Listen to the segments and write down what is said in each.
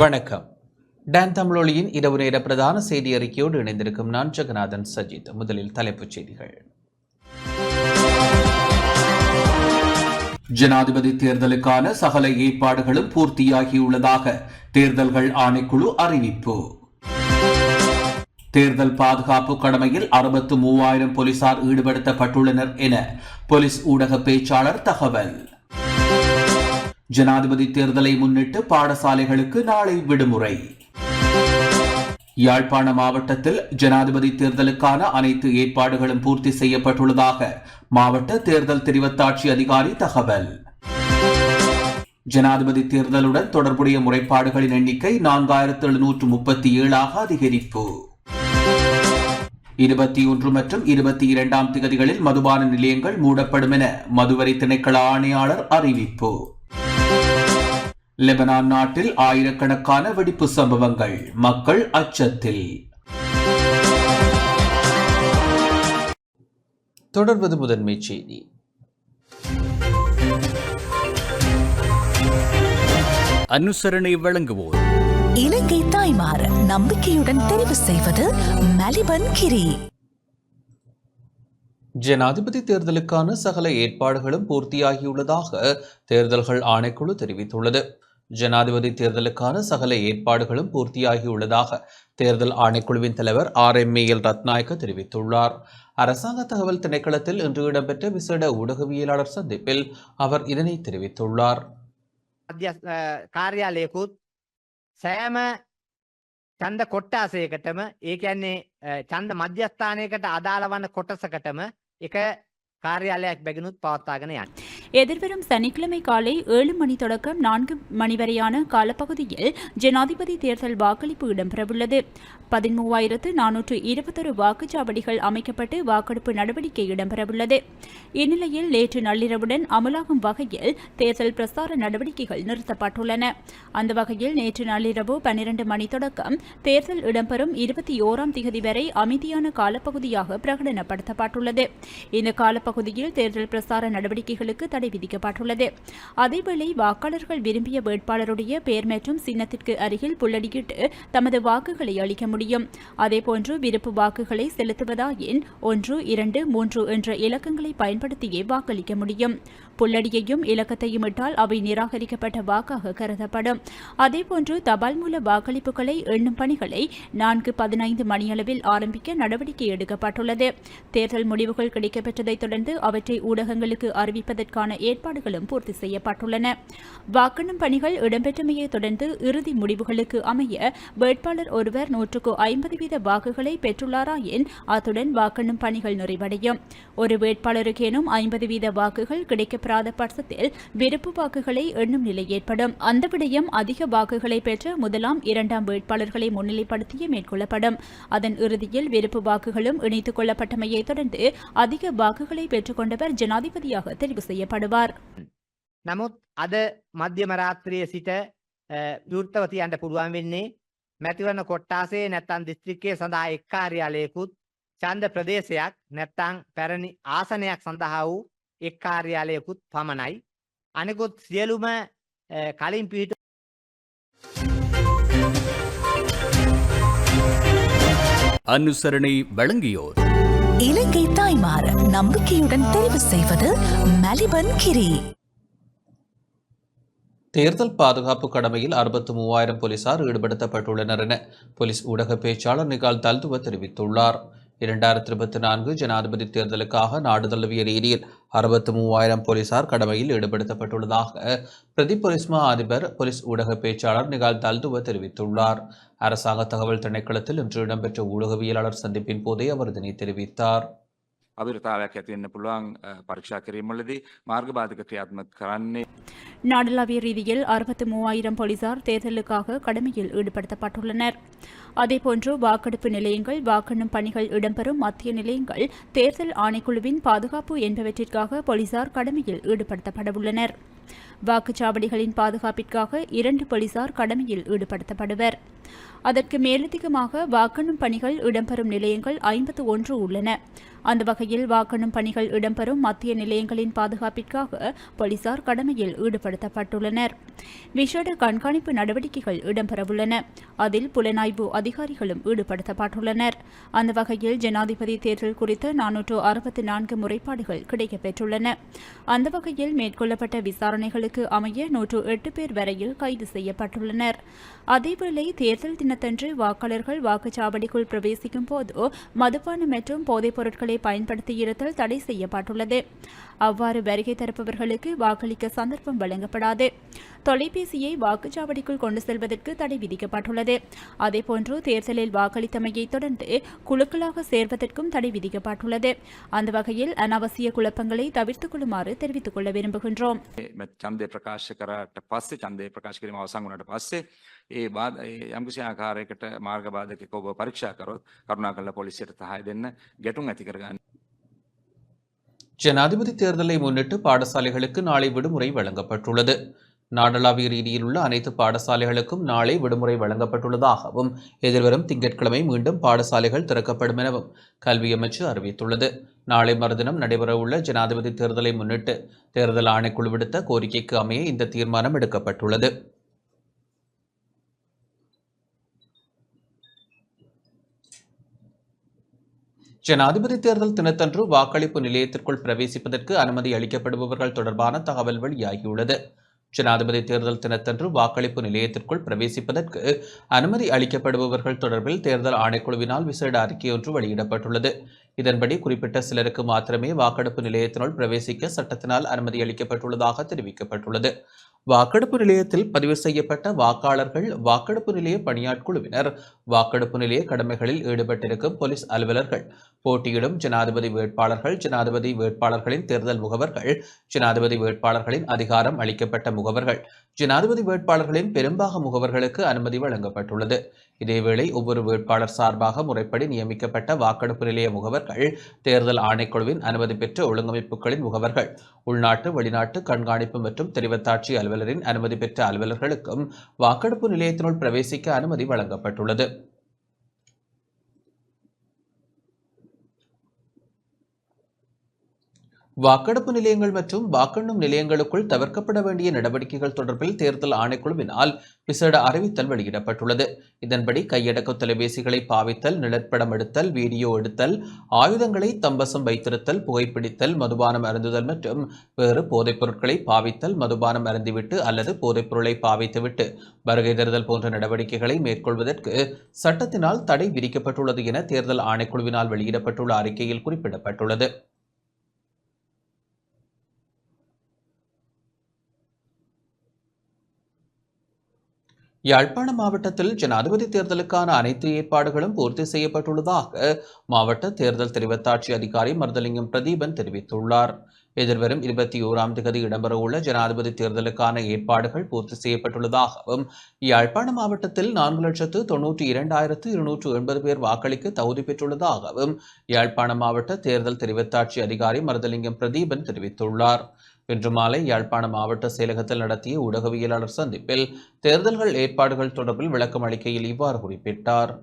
வணக்கம். டான் தமிழொலியின் இரவு நேர பிரதான செய்தி அறிக்கையோடு இணைந்திருக்கும் நான் ஜெகநாதன் சஜித். முதலில் தலைப்புச் செய்திகள். ஜனாதிபதி தேர்தலுக்கான சகல ஏற்பாடுகளும் பூர்த்தியாகியுள்ளதாக தேர்தல்கள் ஆணைக்குழு அறிவிப்பு. தேர்தல் பாதுகாப்பு கடமையில் 63,000 போலீசார் ஈடுபடுத்தப்பட்டுள்ளனர் என போலீஸ் ஊடக பேச்சாளர் தகவல். ஜனாதிபதி தேர்தலை முன்னிட்டு பாடசாலைகளுக்கு நாளை விடுமுறை. யாழ்ப்பாண மாவட்டத்தில் ஜனாதிபதி தேர்தலுக்கான அனைத்து ஏற்பாடுகளும் பூர்த்தி செய்யப்பட்டுள்ளதாக மாவட்ட தேர்தல் தெரிவத்தாட்சி அதிகாரி தகவல். ஜனாதிபதி தேர்தலுடன் தொடர்புடைய முறைப்பாடுகளின் எண்ணிக்கை 4737 அதிகரிப்பு. 21 மற்றும் 22ஆம் திகதிகளில் மதுபான நிலையங்கள் மூடப்படும் என மதுவரி திணைக்கள ஆணையாளர் அறிவிப்பு. லெபனான் நாட்டில் ஆயிரக்கணக்கான வெடிப்பு சம்பவங்கள், மக்கள் அச்சத்தில். தொடர்வது முதன்மை செய்தி. அனுசரணை வழங்குவோர் இலங்கை தாய்மார் நம்பிக்கையுடன் தெரிவு செய்வது மலிபன் கிரி. ஜனாதிபதி தேர்தலுக்கான சகல ஏற்பாடுகளும் பூர்த்தியாகியுள்ளதாக தேர்தல்கள் ஆணைக்குழு தெரிவித்துள்ளது. ஜனாதிபதி தேர்தலுக்கான சகல ஏற்பாடுகளும் பூர்த்தியாகியுள்ளதாக தேர்தல் ஆணைக்குழுவின் தலைவர் RMAL ரத்நாயக்க தெரிவித்துள்ளார். அரசாங்க தகவல் திணைக்களத்தில் இன்று இடம்பெற்ற விசேட ஊடகவியலாளர் சந்திப்பில் அவர் இதனை தெரிவித்துள்ளார். කාර්යාලයකුත් සෑම ඡන්ද කොට්ටාසයකටම ඒ කියන්නේ ඡන්ද මධ්‍යස්ථානයකට අදාළ වන කොටසකටම එක காரியாலයක් බැගිනුත් පවත්වාගෙන යන්න. எதிர்வரும் சனிக்கிழமை காலை 7 மணி தொடக்கம் 4 மணி வரையான காலப்பகுதியில் ஜனாதிபதி தேர்தல் வாக்களிப்பு இடம்பெறவுள்ளது. 13,421 வாக்குச்சாவடிகள் அமைக்கப்பட்டு வாக்கெடுப்பு நடவடிக்கை இடம்பெறவுள்ளது. இந்நிலையில் நேற்று நள்ளிரவுடன் அமலாகும் வகையில் தேர்தல் பிரசார நடவடிக்கைகள் நிறுத்தப்பட்டுள்ளன. அந்த வகையில் நேற்று நள்ளிரவு 12 மணி தொடக்கம் தேர்தல் இடம்பெறும் 21ஆம் திகதி வரை அமைதியான காலப்பகுதியாக பிரகடனப்படுத்தப்பட்டுள்ளது. இந்த காலப்பகுதியில் தேர்தல் பிரசார நடவடிக்கைகளுக்கு தடை விதிக்கப்பட்டுள்ளது. அதேவேளை வாக்காளர்கள் விரும்பிய வேட்பாளருடைய பெயர் மற்றும் சின்னத்திற்கு அருகில் புள்ளடியிட்டு தமது வாக்குகளை அளிக்க முடியும். அதேபோன்று விருப்பு வாக்குகளை செலுத்துவதாயின் 1, 2, 3 என்ற இலக்கங்களை பயன்படுத்தியே வாக்களிக்க முடியும். புள்ளடியையும் இலக்கத்தையும் இட்டால் அவை நிராகரிக்கப்பட்ட வாக்காக கருதப்படும். அதேபோன்று தபால் மூல வாக்களிப்புகளை எண்ணும் பணிகளை 4:15 மணியளவில் ஆரம்பிக்க நடவடிக்கை எடுக்கப்பட்டுள்ளது. தேர்தல் முடிவுகள் கிடைக்கப்பெற்றதைத் தொடர்ந்து அவற்றை ஊடகங்களுக்கு அறிவிப்பதற்கான ஏற்பாடுகளும் பூர்த்தி செய்யப்பட்டுள்ளன. வாக்கெண்ணும் பணிகள் இடம்பெற்றமையை தொடர்ந்து இறுதி முடிவுகளுக்கு அமைய வேட்பாளர் ஒருவர் 150% வாக்குகளை பெற்றுள்ளாராயின் அத்துடன் வாக்கெண்ணும் பணிகள் நிறைவடையும். ஒரு வேட்பாளருக்கேனும் 50% வாக்குகள் கிடைக்கப்பெறாத பட்சத்தில் விருப்பு வாக்குகளை எண்ணும் நிலை ஏற்படும். அந்த விடயம் அதிக வாக்குகளை பெற்ற முதலாம் 2ஆம் வேட்பாளர்களை முன்னிலைப்படுத்திய மேற்கொள்ளப்படும். அதன் இறுதியில் விருப்பு வாக்குகளும் இணைத்துக் கொள்ளப்பட்டமையை தொடர்ந்து அதிக வாக்குகளை பெற்றுக் கொண்டவர் ஜனாதிபதியாக தெரிவு செய்யப்படுவார். නමුත් අද මධ්‍යම රාත්‍රියේ සිට විවෘතව තියන්න පුළුවන් වෙන්නේ මැතිවරණ කොට්ටාසේ නැත්නම් දිස්ත්‍රික්කයේ සඳහා එක් කාර්යාලයකුත් ඡන්ද ප්‍රදේශයක් නැත්නම් පැරණි ආසනයක් සඳහා වූ එක් කාර්යාලයකුත් පමණයි. අනෙකුත් සියලුම කලින් පිහිට அனுசரணை வழங்கியோர் இலங்கை தாய்மார் நம்பிக்கையுடன் தெரிவு செய்வது மலிபன் கிரி. தேர்தல் பாதுகாப்பு கடமையில் 63,000 போலீசார் ஈடுபடுத்தப்பட்டுள்ளனர் என போலீஸ் ஊடக பேச்சாளர் நிகால் தல்துவ தெரிவித்துள்ளார். 2024 ஜனாதிபதி தேர்தலுக்காக நாடு தழுவிய ரீதியில் 63,000 போலீசார் கடமையில் ஈடுபடுத்தப்பட்டுள்ளதாக பிரதி போலீஸ் மா அதிபர் போலீஸ் ஊடக பேச்சாளர் நிகால் தல்துவ தெரிவித்துள்ளார். அரசாங்க தகவல் திணைக்களத்தில் இன்று இடம்பெற்ற ஊடகவியலாளர் சந்திப்பின் போதே அவர் இதனை தெரிவித்தார். අවිරතාවයක් ඇති වෙන්න පුළුවන් පරීක්ෂා කිරීමවලදී මාර්ග බාධක ක්‍රියාත්මක කරන්නේ. நாடளாவிய ரீதியில் 63,000 போலீசார் தேர்தலுக்காக கடமையில் ஈடுபடுத்தப்பட்டுள்ளனர். அதேபோன்று வாக்கெடுப்பு நிலையங்கள், வாக்கெண்ணும் பணிகள் இடம்பெறும் மத்திய நிலையங்கள், தேர்தல் ஆணைக்குழுவின் பாதுகாப்பு என்பவற்றிற்காக போலீசார் கடமையில் ஈடுபடுத்தப்படவுள்ளனர். வாக்குச்சாவடிகளின் பாதுகாப்பிற்காக 2 போலீசார் கடமையில் ஈடுபடுத்தப்படுவர். அதற்கு மேலதிகமாக வாக்கெண்ணும் பணிகள் இடம்பெறும் நிலையங்கள் 51 உள்ளன. அந்த வகையில் வாக்கெண்ணும் பணிகள் இடம்பெறும் மத்திய நிலையங்களின் பாதுகாப்பிற்காக போலீசார் கடமையில் ஈடுபடுத்தப்பட்டுள்ளனர். விசேட கண்காணிப்பு நடவடிக்கைகள் இடம்பெறவுள்ளன. அதில் புலனாய்வு அதிகாரிகளும் ஈடுபடுத்தப்பட்டுள்ளனர். அந்த வகையில் ஜனாதிபதி தேர்தல் குறித்த 464 முறைப்பாடுகள் கிடைக்கப்பெற்றுள்ளன. அந்த வகையில் மேற்கொள்ளப்பட்ட விசாரணைகளுக்கு அமைய 108 பேர் வரையில் கைது செய்யப்பட்டுள்ளனர். அதேவேளை தேர்தல் தினத்தன்று வாக்காளர்கள் வாக்குச்சாவடிக்குள் பிரவேசிக்கும் போது மதுபானம் மற்றும் போதைப் பொருட்களை பயன்படுத்தியிருத்தல் தடை செய்யப்பட்டுள்ளது. அவ்வாறு வருகை தரப்பவர்களுக்கு வாக்களிக்க சந்தர்ப்பம் வழங்கப்படாது. தொலைபேசியை வாக்குச்சாவடிக்குள் கொண்டு செல்வதற்கு தடை விதிக்கப்பட்டுள்ளது. அதேபோன்று தேர்தலில் வாக்களித்தமையை தொடர்ந்து குழுக்களாக சேர்வதற்கும் தடை விதிக்கப்பட்டுள்ளது. அந்த வகையில் அனாவசிய குழப்பங்களை தவிர்த்துக் கொள்ளுமாறு தெரிவித்துக் கொள்ள விரும்புகின்றோம். ඡන්දය ප්‍රකාශ කරාට පස්සේ ඡන්දය ප්‍රකාශ කිරීම අවසන් වුණාට පස්සේ යම්කිසි ආකාරයකට මාර්ග බාධකයක් ඔබ පරීක්ෂා කරොත් කරුණාකරලා පොලිසියට සහාය දෙන්න ගැටුම් ඇති කරගන්න. ஜனாதிபதி தேர்தலை முன்னிட்டு பாடசாலைகளுக்கு நாளை விடுமுறை வழங்கப்பட்டுள்ளது. நாடளாவிய ரீதியில் உள்ள அனைத்து பாடசாலைகளுக்கும் நாளை விடுமுறை வழங்கப்பட்டுள்ளதாகவும் எதிர்வரும் திங்கட்கிழமை மீண்டும் பாடசாலைகள் திறக்கப்படும் எனவும் கல்வி அமைச்சு அறிவித்துள்ளது. நாளை மறுதினம் நடைபெறவுள்ள ஜனாதிபதி தேர்தலை முன்னிட்டு தேர்தல் ஆணைக்குழு விடுத்த கோரிக்கைக்கு அமைய இந்த தீர்மானம் எடுக்கப்பட்டுள்ளது. ஜனாதிபதி தேர்தல் தினத்தன்று வாக்களிப்பு நிலையத்திற்குள் பிரவேசிப்பதற்கு அனுமதி அளிக்கப்படுபவர்கள் தொடர்பான தகவல் வெளியாகியுள்ளது. ஜனாதிபதி தேர்தல் தினத்தன்று வாக்களிப்பு நிலையத்திற்குள் பிரவேசிப்பதற்கு அனுமதி அளிக்கப்படுபவர்கள் தொடர்பில் தேர்தல் ஆணைக்குழுவினால் விசேட அறிக்கை ஒன்று வெளியிடப்பட்டுள்ளது. இதன்படி குறிப்பிட்ட சிலருக்கு மாத்திரமே வாக்கெடுப்பு நிலையத்தினுள் பிரவேசிக்க சட்டத்தினால் அனுமதி அளிக்கப்பட்டுள்ளதாக தெரிவிக்கப்பட்டுள்ளது. வாக்கெடுப்பு நிலையத்தில் பதிவு செய்யப்பட்ட வாக்காளர்கள், வாக்கெடுப்பு நிலைய பணியாட்குழுவினர், வாக்கெடுப்பு நிலைய கடமைகளில் ஈடுபட்டிருக்கும் போலீஸ் அலுவலர்கள், போட்டியிடும் ஜனாதிபதி வேட்பாளர்கள், ஜனாதிபதி வேட்பாளர்களின் தேர்தல் முகவர்கள், ஜனாதிபதி வேட்பாளர்களின் அதிகாரம் அளிக்கப்பட்ட முகவர்கள், ஜனாதிபதி வேட்பாளர்களின் பெரும்பாக முகவர்களுக்கு அனுமதி வழங்கப்பட்டுள்ளது. இதேவேளை ஒவ்வொரு வேட்பாளர் சார்பாக முறைப்படி நியமிக்கப்பட்ட வாக்கெடுப்பு நிலைய முகவர்கள், தேர்தல் ஆணைக்குழுவின் அனுமதி பெற்ற ஒழுங்கமைப்புகளின் முகவர்கள், உள்நாட்டு வெளிநாட்டு கண்காணிப்பு மற்றும் தெரிவத்தாட்சி அலுவலரின் அனுமதி பெற்ற அலுவலர்களுக்கும் வாக்கெடுப்பு நிலையத்தினுள் பிரவேசிக்க அனுமதி வழங்கப்பட்டுள்ளது. வாக்கெடுப்பு நிலையங்கள் மற்றும் வாக்கெண்ணும் நிலையங்களுக்குள் தவிர்க்கப்பட வேண்டிய நடவடிக்கைகள் தொடர்பில் தேர்தல் ஆணைக்குழுவினால் விசேட அறிவித்தல் வெளியிடப்பட்டுள்ளது. இதன்படி கையடக்க தொலைபேசிகளை பாவித்தல், நிழற்படம் எடுத்தல், வீடியோ எடுத்தல், ஆயுதங்களை தம்பசம் வைத்திருத்தல், புகைப்பிடித்தல், மதுபானம் அருந்துதல் மற்றும் வேறு போதைப் பொருட்களை பாவித்தல், மதுபானம் அருந்திவிட்டு அல்லது போதைப் பொருளை பாவித்துவிட்டு வருகை தருதல் போன்ற நடவடிக்கைகளை மேற்கொள்வதற்கு சட்டத்தினால் தடை விதிக்கப்பட்டுள்ளது என தேர்தல் ஆணைக்குழுவினால் வெளியிடப்பட்டுள்ள அறிக்கையில் குறிப்பிடப்பட்டுள்ளது. யாழ்ப்பாண மாவட்டத்தில் ஜனாதிபதி தேர்தலுக்கான அனைத்து ஏற்பாடுகளும் பூர்த்தி செய்யப்பட்டுள்ளதாக மாவட்ட தேர்தல் தெரிவத்தாட்சி அதிகாரி மருதலிங்கம் பிரதீபன் தெரிவித்துள்ளார். எதிர்வரும் 21ஆம் தேதி இடம்பெறவுள்ள ஜனாதிபதி தேர்தலுக்கான ஏற்பாடுகள் பூர்த்தி செய்யப்பட்டுள்ளதாகவும், யாழ்ப்பாண மாவட்டத்தில் 4,92,280 பேர் வாக்களிக்க தகுதி பெற்றுள்ளதாகவும் யாழ்ப்பாண மாவட்ட தேர்தல் தெரிவத்தாட்சி அதிகாரி மருதலிங்கம் பிரதீபன் தெரிவித்துள்ளார். இன்று மாலை யாழ்ப்பாண மாவட்ட செயலகத்தில் நடத்திய ஊடகவியலாளர் சந்திப்பில் தேர்தல்கள் ஏற்பாடுகள் தொடர்பில் விளக்கம் அளிக்கையில் இவ்வாறு குறிப்பிட்டார்.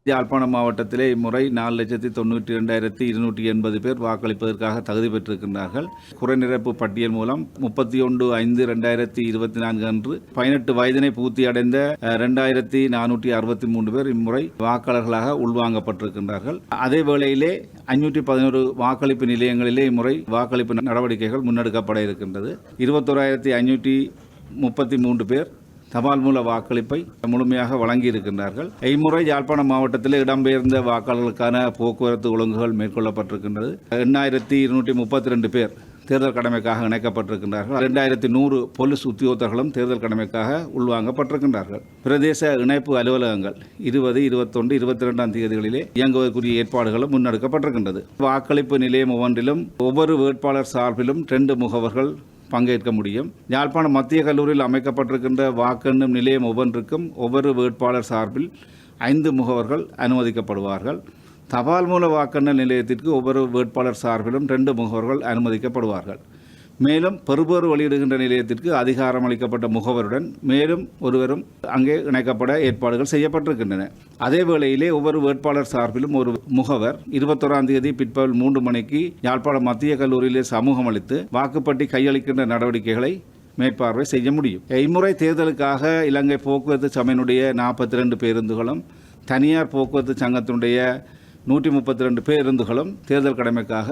யாழ்ப்பாணம் மாவட்டத்திலே இம்முறை 4,92,280 பேர் வாக்களிப்பதற்காக தகுதி பெற்றிருக்கின்றார்கள். குறைநிரப்பு பட்டியல் மூலம் 31/5/2024 அன்று 18 வயதினை பூர்த்தி அடைந்த 2,463 பேர் இம்முறை வாக்காளர்களாக உள்வாங்கப்பட்டிருக்கின்றார்கள். அதே வேளையிலே 511 வாக்களிப்பு நிலையங்களிலே இம்முறை வாக்களிப்பு நடவடிக்கைகள் முன்னெடுக்கப்பட இருக்கின்றது. 21,533 பேர் தபால் மூல வாக்களிப்பை முழுமையாக வழங்கியிருக்கின்றார்கள். இம்முறை யாழ்ப்பாணம் மாவட்டத்தில் இடம்பெயர்ந்த வாக்காளர்களுக்கான போக்குவரத்து ஒழுங்குகள் மேற்கொள்ளப்பட்டிருக்கின்றது. 8,232 பேர் தேர்தல் கடமைக்காக இணைக்கப்பட்டிருக்கின்றார்கள். 2,100 போலீஸ் உத்தியோகத்தர்களும் தேர்தல் கடமைக்காக உள்வாங்கப்பட்டிருக்கின்றார்கள். பிரதேச இணைப்பு அலுவலகங்கள் 20, 21, 22ஆம் தேதிகளிலே இயங்குவதற்குரிய ஏற்பாடுகளும் முன்னெடுக்கப்பட்டிருக்கின்றது. வாக்களிப்பு நிலையம் ஒவ்வொன்றிலும் ஒவ்வொரு வேட்பாளர் சார்பிலும் 2 முகவர்கள் பங்கேற்க முடியும். யாழ்ப்பாணம் மத்திய கல்லூரியில் அமைக்கப்பட்டிருக்கின்ற வாக்கெண்ணும் நிலையம் ஒவ்வொன்றுக்கும் ஒவ்வொரு வேட்பாளர் சார்பில் 5 முகவர்கள் அனுமதிக்கப்படுவார்கள். தபால் மூல வாக்கெண்ணல் நிலையத்திற்கு ஒவ்வொரு வேட்பாளர் சார்பிலும் 2 முகவர்கள் அனுமதிக்கப்படுவார்கள். மேலும் பெறுபேறு வெளியிடுகின்ற நிலையத்திற்கு அதிகாரம் அளிக்கப்பட்ட முகவருடன் மேலும் ஒருவரும் அங்கே இணைக்கப்பட ஏற்பாடுகள் செய்யப்பட்டிருக்கின்றன. அதே வேளையிலே ஒவ்வொரு வேட்பாளர் சார்பிலும் ஒரு முகவர் 21ஆம் தேதி பிற்பகல் 3 மணிக்கு யாழ்ப்பாணம் மத்திய கல்லூரியிலே சமூகம் அளித்து வாக்குப்பட்டி கையளிக்கின்ற நடவடிக்கைகளை மேற்பார்வை செய்ய முடியும். இம்முறை தேர்தலுக்காக இலங்கை போக்குவரத்து சபையினுடைய 42 பேருந்துகளும் தனியார் போக்குவரத்து சங்கத்தினுடைய 132 பேருந்துகளும் தேர்தல் கடமைக்காக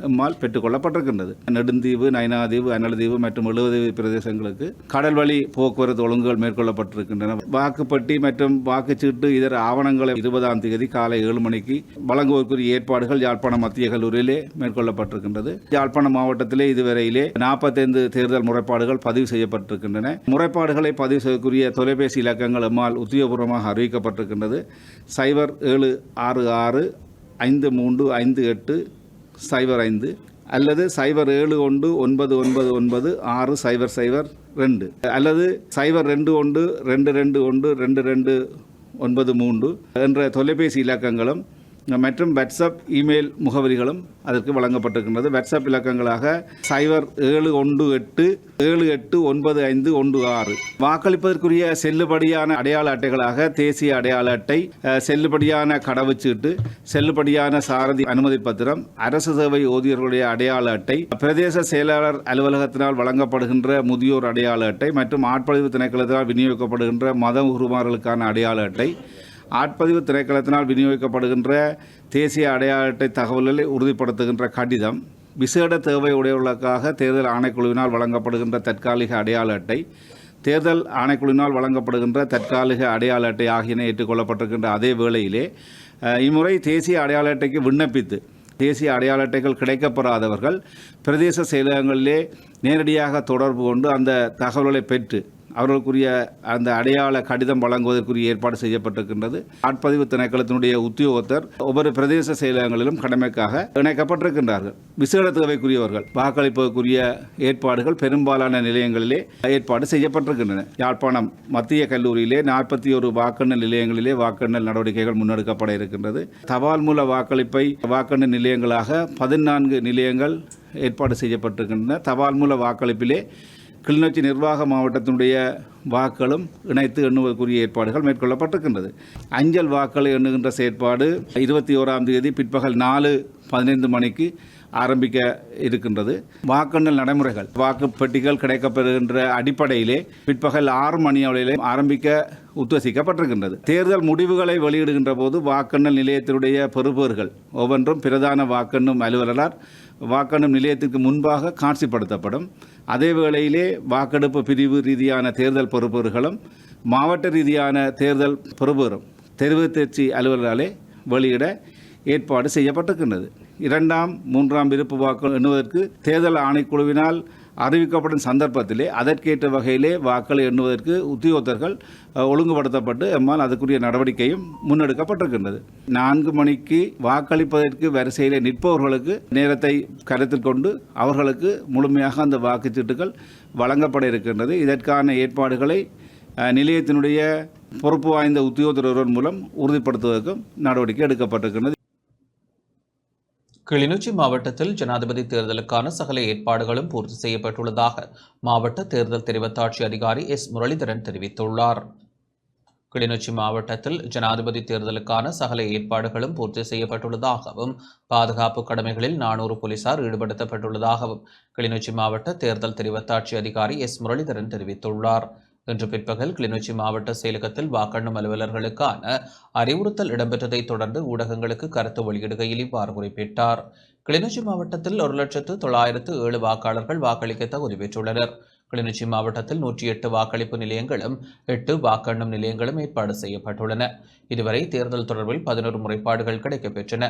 எம்மால் பெற்றுக்கொள்ளப்பட்டிருக்கின்றது. நெடுந்தீவு, நைனாதீவு, அனலதீவு மற்றும் 70 பிரதேசங்களுக்கு கடல் வழி போக்குவரத்து ஒழுங்குகள் மேற்கொள்ளப்பட்டிருக்கின்றன. வாக்குப்பட்டி மற்றும் வாக்குச்சீட்டு இதர ஆவணங்களை 20ஆம் தேதி காலை 7 மணிக்கு வழங்குவதற்குரிய ஏற்பாடுகள் யாழ்ப்பாணம் மத்திய கல்லூரியிலே மேற்கொள்ளப்பட்டிருக்கின்றது. யாழ்ப்பாணம் மாவட்டத்திலே இதுவரையிலே 45 தேர்தல் முறைப்பாடுகள் பதிவு செய்யப்பட்டிருக்கின்றன. முறைப்பாடுகளை பதிவு செய்யக்கூடிய தொலைபேசி இலக்கங்கள் எம்மால் உத்தியோகபூர்வமாக அறிவிக்கப்பட்டிருக்கின்றது. 0766 535805 அல்லது 0719999600 அல்லது 0212212293 என்ற தொலைபேசி இலக்கங்களும் மற்றும் வாட்ஸ்அப் இமெயில் முகவரிகளும் அதற்கு வழங்கப்பட்டிருக்கின்றது. வாட்ஸ்அப் இலக்கங்களாக 0717899516. வாக்களிப்பதற்குரிய செல்லுபடியான அடையாள அட்டைகளாக தேசிய அடையாள அட்டை, செல்லுபடியான கடவுச்சீட்டு, செல்லுபடியான சாரதி அனுமதி பத்திரம், அரசு சேவை ஊழியர்களுடைய அடையாள அட்டை, பிரதேச செயலாளர் அலுவலகத்தினால் வழங்கப்படுகின்ற முதியோர் அடையாள அட்டை மற்றும் ஆட்பதிவு திணைக்களத்தினால் விநியோகிக்கப்படுகின்ற மத உறுப்பினர்களுக்கான அடையாள அட்டை, ஆட்பதிவு திணைக்களத்தினால் விநியோகிக்கப்படுகின்ற தேசிய அடையாள அட்டை தகவல்களை உறுதிப்படுத்துகின்ற கடிதம், விசேட தேவை உடையவர்களுக்காக தேர்தல் ஆணைக்குழுவினால் வழங்கப்படுகின்ற தற்காலிக அடையாள அட்டை, தேர்தல் ஆணைக்குழுவினால் வழங்கப்படுகின்ற தற்காலிக அடையாள அட்டை ஆகியன ஏற்றுக்கொள்ளப்பட்டிருக்கின்ற அதே வேளையிலே இம்முறை தேசிய அடையாள அட்டைக்கு விண்ணப்பித்து தேசிய அடையாள அட்டைகள் கிடைக்கப்பெறாதவர்கள் பிரதேச செயலகங்களிலே நேரடியாக தொடர்பு கொண்டு அந்த தகவல்களை பெற்று அவர்களுக்குரிய அந்த அடையாள கடிதம் வழங்குவதற்குரிய ஏற்பாடு செய்யப்பட்டிருக்கின்றது. ஆட்பதிவு திணைக்களத்தினுடைய உத்தியோகத்தர் ஒவ்வொரு பிரதேச செயலகங்களிலும் கடமைக்காக இணைக்கப்பட்டிருக்கின்றார்கள். விசேட தேவைக்குரியவர்கள் வாக்களிப்பதற்குரிய ஏற்பாடுகள் பெரும்பாலான நிலையங்களிலே ஏற்பாடு செய்யப்பட்டிருக்கின்றன. யாழ்ப்பாணம் மத்திய கல்லூரியிலே 41 வாக்கெண்ணல் நிலையங்களிலே வாக்கெண்ணல் நடவடிக்கைகள் முன்னெடுக்கப்பட இருக்கின்றது. தபால் மூல வாக்களிப்பை வாக்கெண்ணல் நிலையங்களாக 14 நிலையங்கள் ஏற்பாடு செய்யப்பட்டிருக்கின்றன. தபால் மூல வாக்களிப்பிலே கிளிநொச்சி நிர்வாக மாவட்டத்தினுடைய வாக்களும் இணைத்து எண்ணுவதற்குரிய ஏற்பாடுகள் மேற்கொள்ளப்பட்டிருக்கின்றது. அஞ்சல் வாக்களை எண்ணுகின்ற செயற்பாடு 21ஆம் தேதி பிற்பகல் 4:15 மணிக்கு ஆரம்பிக்க இருக்கின்றது. வாக்கெண்ணல் நடைமுறைகள் வாக்குப்பெட்டிகள் கிடைக்கப்பெறுகின்ற அடிப்படையிலே பிற்பகல் 6 மணி அளவிலே ஆரம்பிக்க உத்தேசிக்கப்பட்டிருக்கின்றது. தேர்தல் முடிவுகளை வெளியிடுகின்ற போது வாக்கெண்ணல் நிலையத்தினுடைய பெறுபேறுகள் ஒவ்வொன்றும் பிரதான வாக்கெண்ணும் அலுவலரால் வாக்கெண்ணும் நிலையத்திற்கு முன்பாக காட்சிப்படுத்தப்படும். அதே வேளையிலே வாக்கெடுப்பு பிரிவு ரீதியான தேர்தல் பெறுபேறுகளும் மாவட்ட ரீதியான தேர்தல் பெறுபேறும் தெரிவு தேர்ச்சி அலுவலராலே வெளியிட ஏற்பாடு செய்யப்பட்டிருக்கின்றது. 2ஆம் 3ஆம் விருப்பு வாக்கு எண்ணுவதற்கு தேர்தல் ஆணைக்குழுவினால் அறிவிக்கப்படும் சந்தர்ப்பத்திலே அதற்கேற்ற வகையிலே வாக்களை எண்ணுவதற்கு உத்தியோகத்தர்கள் ஒழுங்குபடுத்தப்பட்டு எம்மால் அதற்குரிய நடவடிக்கையும் முன்னெடுக்கப்பட்டிருக்கின்றது. 4 மணிக்கு வாக்களிப்பதற்கு வரிசையிலே நிற்பவர்களுக்கு நேரத்தை கருத்தில் கொண்டு அவர்களுக்கு முழுமையாக அந்த வாக்குச்சீட்டுகள் வழங்கப்பட இருக்கின்றது. இதற்கான ஏற்பாடுகளை நிலையத்தினுடைய பொறுப்பு வாய்ந்த உத்தியோகத்தர் மூலம் உறுதிப்படுத்துவதற்கும் நடவடிக்கை எடுக்கப்பட்டிருக்கின்றது. கிளிநொச்சி மாவட்டத்தில் ஜனாதிபதி தேர்தலுக்கான சகல ஏற்பாடுகளும் பூர்த்தி செய்யப்பட்டுள்ளதாக மாவட்ட தேர்தல் தெரிவத்தாட்சி அதிகாரி எஸ் முரளிதரன் தெரிவித்துள்ளார். கிளிநொச்சி மாவட்டத்தில் ஜனாதிபதி தேர்தலுக்கான சகல ஏற்பாடுகளும் பூர்த்தி செய்யப்பட்டுள்ளதாகவும் பாதுகாப்பு கடமைகளில் 400 போலீசார் ஈடுபடுத்தப்பட்டுள்ளதாகவும் கிளிநொச்சி மாவட்ட தேர்தல் தெரிவத்தாட்சி அதிகாரி எஸ் முரளிதரன் தெரிவித்துள்ளார். இன்று பிற்பகல் கிளிநொச்சி மாவட்ட செயலகத்தில் வாக்கெண்ணும் அலுவலர்களுக்கான அறிவுறுத்தல் இடம்பெற்றதைத் தொடர்ந்து ஊடகங்களுக்கு கருத்து வெளியிடுகையில் இவ்வாறு குறிப்பிட்டார். கிளிநொச்சி மாவட்டத்தில் 1,09,007 வாக்காளர்கள் வாக்களிக்க தகுதி பெற்றுள்ளனர். கிளிநொச்சி மாவட்டத்தில் 108 வாக்களிப்பு நிலையங்களும் 8 வாக்கெண்ணும் நிலையங்களும் ஏற்பாடு செய்யப்பட்டுள்ளன. இதுவரை தேர்தல் தொடர்பில் 11 முறைப்பாடுகள் கிடைக்கப்பெற்றன.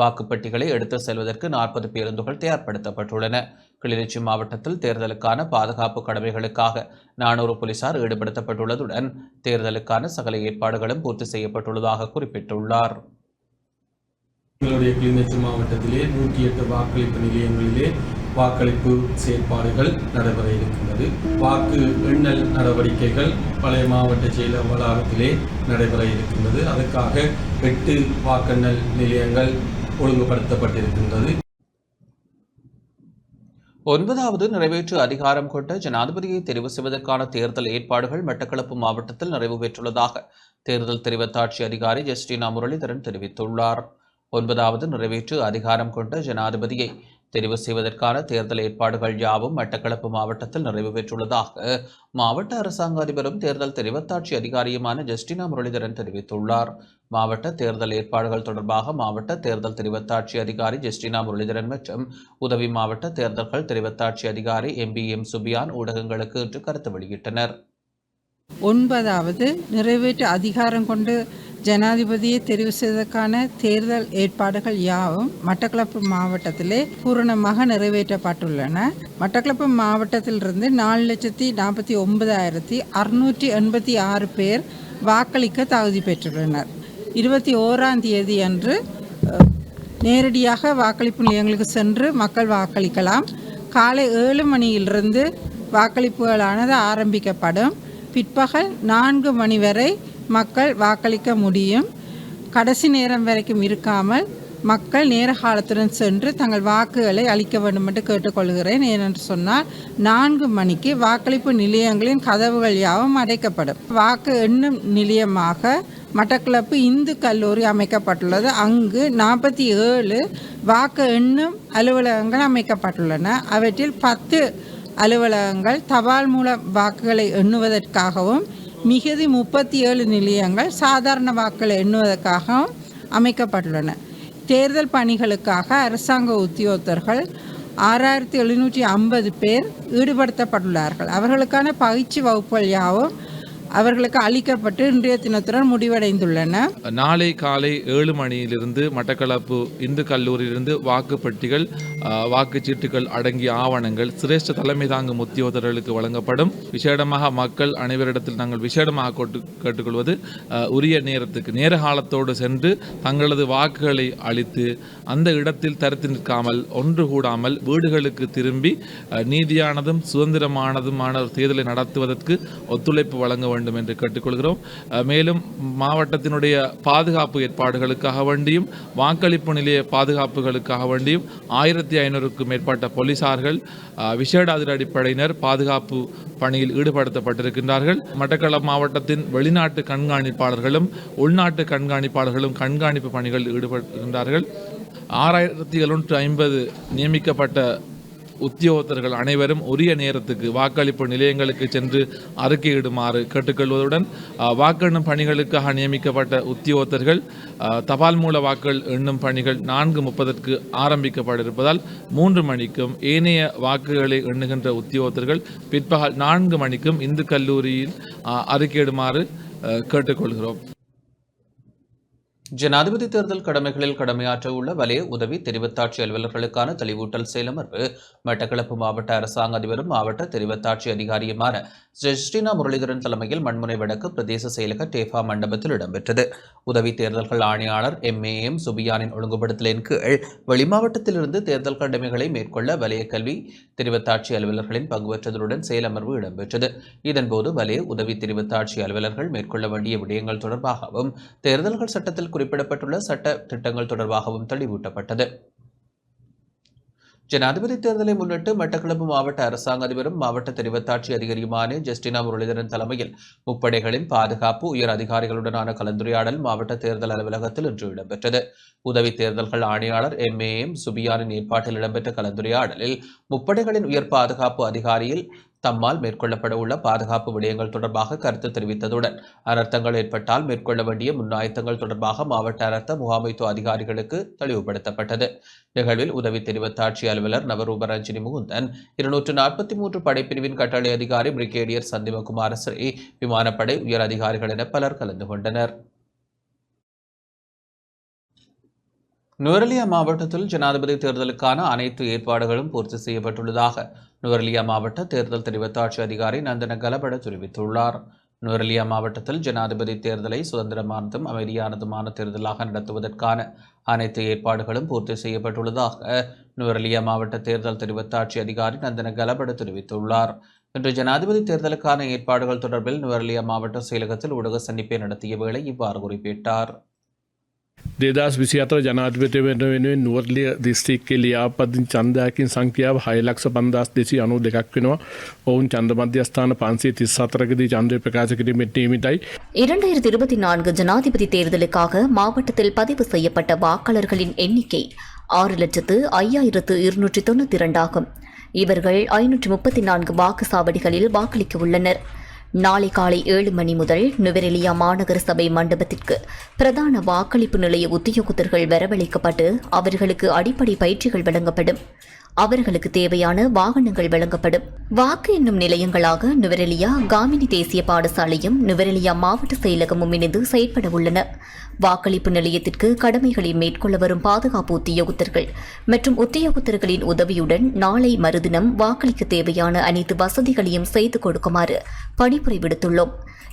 வாக்குப்பட்டிகளை எடுத்து செல்வதற்கு 40 பேருந்துகள் தயார்படுத்தப்பட்டுள்ளன. கிளிநொச்சி மாவட்டத்தில் தேர்தலுக்கான பாதுகாப்பு கடமைகளுக்காக 400 போலீசார் ஈடுபடுத்தப்பட்டுள்ளதுடன் தேர்தலுக்கான சகல ஏற்பாடுகளும் பூர்த்தி செய்யப்பட்டுள்ளதாக குறிப்பிட்டுள்ளார். எங்களுடைய கிளிநொச்சி மாவட்டத்திலே 108 வாக்களிப்பு நிலையங்களிலே வாக்களிப்பு செயற்பாடுகள் நடைபெற இருக்கின்றது. வாக்கு எண்ணல் நடவடிக்கைகள் பழைய மாவட்ட செயலக வளாகத்திலே நடைபெற இருக்கின்றது. அதற்காக 8 வாக்கெண்ணல் நிலையங்கள் ஒழுங்குபடுத்தப்பட்டிருக்கின்றது. 9வது நிறைவேற்று அதிகாரம் கொண்ட ஜனாதிபதியை தெரிவு செய்வதற்கான தேர்தல் ஏற்பாடுகள் மட்டக்களப்பு மாவட்டத்தில் நிறைவு பெற்றுள்ளதாக தேர்தல் தெரிவத்தாட்சி அதிகாரி ஜஸ்டினா முரளிதரன் தெரிவித்துள்ளார். 9வது நிறைவேற்று அதிகாரம் கொண்ட ஜனாதிபதியை தெரிவு செய்வதற்கான தேர்தல் ஏற்பாடுகள் யாவும் மட்டக்களப்பு மாவட்டத்தில் நிறைவு பெற்றுள்ளதாக மாவட்ட அரசாங்க அதிபரும் தேர்தல் தெரிவத்தாட்சி அதிகாரியுமான ஜஸ்டினா முரளிதரன் தெரிவித்துள்ளார். மாவட்ட தேர்தல் ஏற்பாடுகள் தொடர்பாக மாவட்ட தேர்தல் தெரிவத்தாட்சி அதிகாரி ஜஸ்டினா முரளிதரன் மற்றும் உதவி மாவட்ட தேர்தல்கள் தெரிவத்தாட்சி அதிகாரி MBM சுபியான் ஊடகங்களுக்கு இன்று கருத்து வெளியிட்டனர். 9வது நிறைவேற்று அதிகாரம் கொண்டு ஜனாதிபதியை தெரிவு செய்வதற்கான தேர்தல் ஏற்பாடுகள் யாவும் மட்டக்களப்பு மாவட்டத்திலே பூரணமாக நிறைவேற்றப்பட்டுள்ளன. மட்டக்களப்பு மாவட்டத்திலிருந்து 4,49,686 பேர் வாக்களிக்க தகுதி பெற்றுள்ளனர். 21ஆம் தேதி அன்று நேரடியாக வாக்களிப்பு நிலையங்களுக்கு சென்று மக்கள் வாக்களிக்கலாம். காலை 7 மணியிலிருந்து வாக்களிப்புகளானது ஆரம்பிக்கப்படும். பிற்பகல் 4 மணி வரை மக்கள் வாக்களிக்க முடியும். கடைசி நேரம் வரைக்கும் இருக்காமல் மக்கள் நேர காலத்துடன் சென்று தங்கள் வாக்குகளை அளிக்க வேண்டும் என்று கேட்டுக்கொள்கிறேன். ஏனென்று சொன்னால் 4 மணிக்கு வாக்களிப்பு நிலையங்களின் கதவுகள் யாவும் அடைக்கப்படும். வாக்கு எண்ணும் நிலையமாக மட்டக்களப்பு இந்து கல்லூரி அமைக்கப்பட்டுள்ளது. அங்கு 47 வாக்கு எண்ணும் அலுவலகங்கள் அமைக்கப்பட்டுள்ளன. அவற்றில் 10 அலுவலகங்கள் தபால் மூலம் வாக்குகளை எண்ணுவதற்காகவும் மிகுதி 37 நிலையங்கள் சாதாரண வாக்குகளை எண்ணுவதற்காகவும் அமைக்கப்பட்டுள்ளன. தேர்தல் பணிகளுக்காக அரசாங்க உத்தியோகத்தர்கள் 6,750 பேர் ஈடுபடுத்தப்பட்டுள்ளார்கள். அவர்களுக்கான பயிற்சி வகுப்புகள் யாவும் அவர்களுக்கு அளிக்கப்பட்டு இன்றைய தினத்துடன் முடிவடைந்துள்ளன. நாளை காலை 7 மணியிலிருந்து மட்டக்களப்பு இந்து கல்லூரியிலிருந்து வாக்குப்பட்டிகள், வாக்குச்சீட்டுகள் அடங்கிய ஆவணங்கள் சிரேஷ்ட தலைமை தாங்கும் உத்தியோகத்தர்களுக்கு வழங்கப்படும். விசேடமாக மக்கள் அனைவரிடத்தில் நாங்கள் விசேடமாக கேட்டுக்கொள்வது, உரிய நேரத்துக்கு நேர காலத்தோடு சென்று தங்களது வாக்குகளை அளித்து அந்த இடத்தில் தரித்து நிற்காமல் ஒன்று கூடாமல் வீடுகளுக்கு திரும்பி நீதியானதும் சுதந்திரமானதுமான ஒரு தேர்தலை நடத்துவதற்கு ஒத்துழைப்பு வழங்க வேண்டும் என்று கேட்டுக்கொள்கிறோம். மேலும் மாவட்டத்தினுடைய பாதுகாப்பு ஏற்பாடுகளுக்காக வேண்டியும் வாக்களிப்பு நிலைய பாதுகாப்புகளுக்காக வேண்டியும் 1500க்கும் மேற்பட்ட போலீசார்கள், விசேட அதிரடிப்படையினர் பாதுகாப்பு பணியில் ஈடுபடுத்தப்பட்டிருக்கின்றார்கள். மட்டக்களப்பு மாவட்டத்தின் வெளிநாட்டு கண்காணிப்பாளர்களும் உள்நாட்டு கண்காணிப்பாளர்களும் கண்காணிப்பு பணிகளில் ஈடுபடுகின்றார்கள். 6750 நியமிக்கப்பட்ட உத்தியோகத்தர்கள் அனைவரும் உரிய நேரத்துக்கு வாக்களிப்பு நிலையங்களுக்கு சென்று அறிக்கையிடுமாறு கேட்டுக்கொள்வதுடன் வாக்கெண்ணும் பணிகளுக்காக நியமிக்கப்பட்ட உத்தியோகத்தர்கள் தபால் மூல வாக்குகள் எண்ணும் பணிகள் 4:30க்கு ஆரம்பிக்கப்பட இருப்பதால் 3 மணிக்கும் ஏனைய வாக்குகளை எண்ணுகின்ற உத்தியோகத்தர்கள் பிற்பகல் 4 மணிக்கும் இந்து கல்லூரியில் அறிக்கையிடுமாறு கேட்டுக்கொள்கிறோம். ஜனாதிபதி தேர்தல் கடமைகளில் கடமையாற்ற உள்ள வலய உதவி தெரிவத்தாட்சி அலுவலர்களுக்கான தெளிவூட்டல் செயலமர்வு மட்டக்களப்பு மாவட்ட அரசாங்க அதிபரும் மாவட்ட தெரிவத்தாட்சி அதிகாரியுமான ஜஸ்டினா முரளிதரன் தலைமையில் மண்முனை வடக்கு பிரதேச செயலக டேஃபா மண்டபத்தில் இடம்பெற்றது. உதவி தேர்தல்கள் ஆணையாளர் MAM சுபியானின் ஒழுங்குபடுத்தலின் கீழ் வெளிமாவட்டத்திலிருந்து தேர்தல் கடமைகளை மேற்கொள்ள வலய கல்வி தெரிவத்தாட்சி அலுவலர்களின் பங்குபற்றதுடன் செயலமர்வு இடம்பெற்றது. இதன்போது வலய உதவி தெரிவத்தாட்சி அலுவலர்கள் மேற்கொள்ள வேண்டிய விடயங்கள் தொடர்பாகவும் தேர்தல்கள் சட்டத்தில் குறிப்பிடப்பட்டுள்ள சட்ட திட்டங்கள் தொடர்பாகவும் தெளிவூட்டப்பட்டது. ஜனாதிபதி தேர்தலை முன்னிட்டு மட்டக்களப்பு மாவட்ட அரசாங்க அதிபரும் மாவட்ட தெரிவத்தாட்சி அதிகாரியுமான ஜஸ்டினா முரளிதரன் தலைமையில் முப்படைகளின் பாதுகாப்பு உயர் அதிகாரிகளுடனான கலந்துரையாடல் மாவட்ட தேர்தல் அலுவலகத்தில் இன்று இடம்பெற்றது. உதவி தேர்தல்கள் ஆணையாளர் MAM சுபியானின் ஏற்பாட்டில் இடம்பெற்ற கலந்துரையாடலில் முப்படைகளின் உயர் பாதுகாப்பு அதிகாரியில் தம்மால் மேற்கொள்ளப்பட உள்ள பாதுகாப்பு விடயங்கள் தொடர்பாக கருத்து தெரிவித்ததுடன் அனர்த்தங்கள் ஏற்பட்டால் மேற்கொள்ள வேண்டிய முன்னாயத்தங்கள் தொடர்பாக மாவட்ட அனர்த்த முகாமைத்துவ அதிகாரிகளுக்கு தெளிவுபடுத்தப்பட்டது. நிகழ்வில் உதவி தெரிவத்தாட்சி அலுவலர் நவரூபரஞ்சினி முகுந்தன், 243 படைப்பிரிவின் கட்டளை அதிகாரி பிரிகேடியர் சந்திமகுமார ஸ்ரீ, விமானப்படை உயர் அதிகாரிகள் என பலர் கலந்து கொண்டனர். நுவரெலியா மாவட்டத்தில் ஜனாதிபதி தேர்தலுக்கான அனைத்து ஏற்பாடுகளும் பூர்த்தி செய்யப்பட்டுள்ளதாக நுவரெலியா மாவட்ட தேர்தல் தெரிவத்தாட்சி அதிகாரி நந்தன கலபட தெரிவித்துள்ளார். நுவரெலியா மாவட்டத்தில் ஜனாதிபதி தேர்தலை சுதந்திரமானதும் அமைதியானதுமான தேர்தலாக நடத்துவதற்கான அனைத்து ஏற்பாடுகளும் பூர்த்தி செய்யப்பட்டுள்ளதாக நுவரெலியா மாவட்ட தேர்தல் தெரிவத்தாட்சி அதிகாரி நந்தன கலபட தெரிவித்துள்ளார். இன்று ஜனாதிபதி தேர்தலுக்கான ஏற்பாடுகள் தொடர்பில் நுவரெலியா மாவட்ட செயலகத்தில் ஊடக சந்திப்பை நடத்திய வேளை இவ்வாறு குறிப்பிட்டார். 2024 ජනාධිපති වෙනුවෙන් නුවරඑළිය දිස්ත්‍රික්කයේ ලියාපදිංචි ඡන්දයකින් සංඛ්‍යාව 6,52,200ක් වෙනවා. ඔවුන් ඡන්ද මධ්‍යස්ථාන 534කදී ඡන්දය ප්‍රකාශ කිරීමට නියමිතයි. 2024 ஜனாதிபதி தேர்தலுக்காக மாவட்டத்தில் பதிவு செய்யப்பட்ட வாக்காளர்களின் எண்ணிக்கை 6,05,292 ஆகும். இவர்கள் 534 வாக்குச்சாவடிகளில் வாக்களிக்க உள்ளனர். நாளை காலை 7 மணி முதல் நுவரெலியா மாநகர சபை மண்டபத்திற்கு பிரதான வாக்களிப்பு நிலைய உத்தியோகத்தர்கள் வரவழைக்கப்பட்டு அவர்களுக்கு அடிப்படை பயிற்சிகள் வழங்கப்படும். அவர்களுக்கு தேவையான வாகனங்கள் வழங்கப்படும். வாக்கு எண்ணும் நிலையங்களாக நுவரெலியா காமினி தேசிய பாடசாலையும் நுவரெலியா மாவட்ட செயலகமும் இணைந்து செயற்பட உள்ளன. வாக்களிப்பு நிலையத்திற்கு கடமைகளை மேற்கொள்ள வரும் பாதுகாப்பு உத்தியோகத்தர்கள் மற்றும் உத்தியோகத்தர்களின் உதவியுடன் நாளை மறுதினம் வாக்களிக்க தேவையான அனைத்து வசதிகளையும் செய்து கொடுக்குமாறு பணிப்புரை விடுத்துள்ளோம்.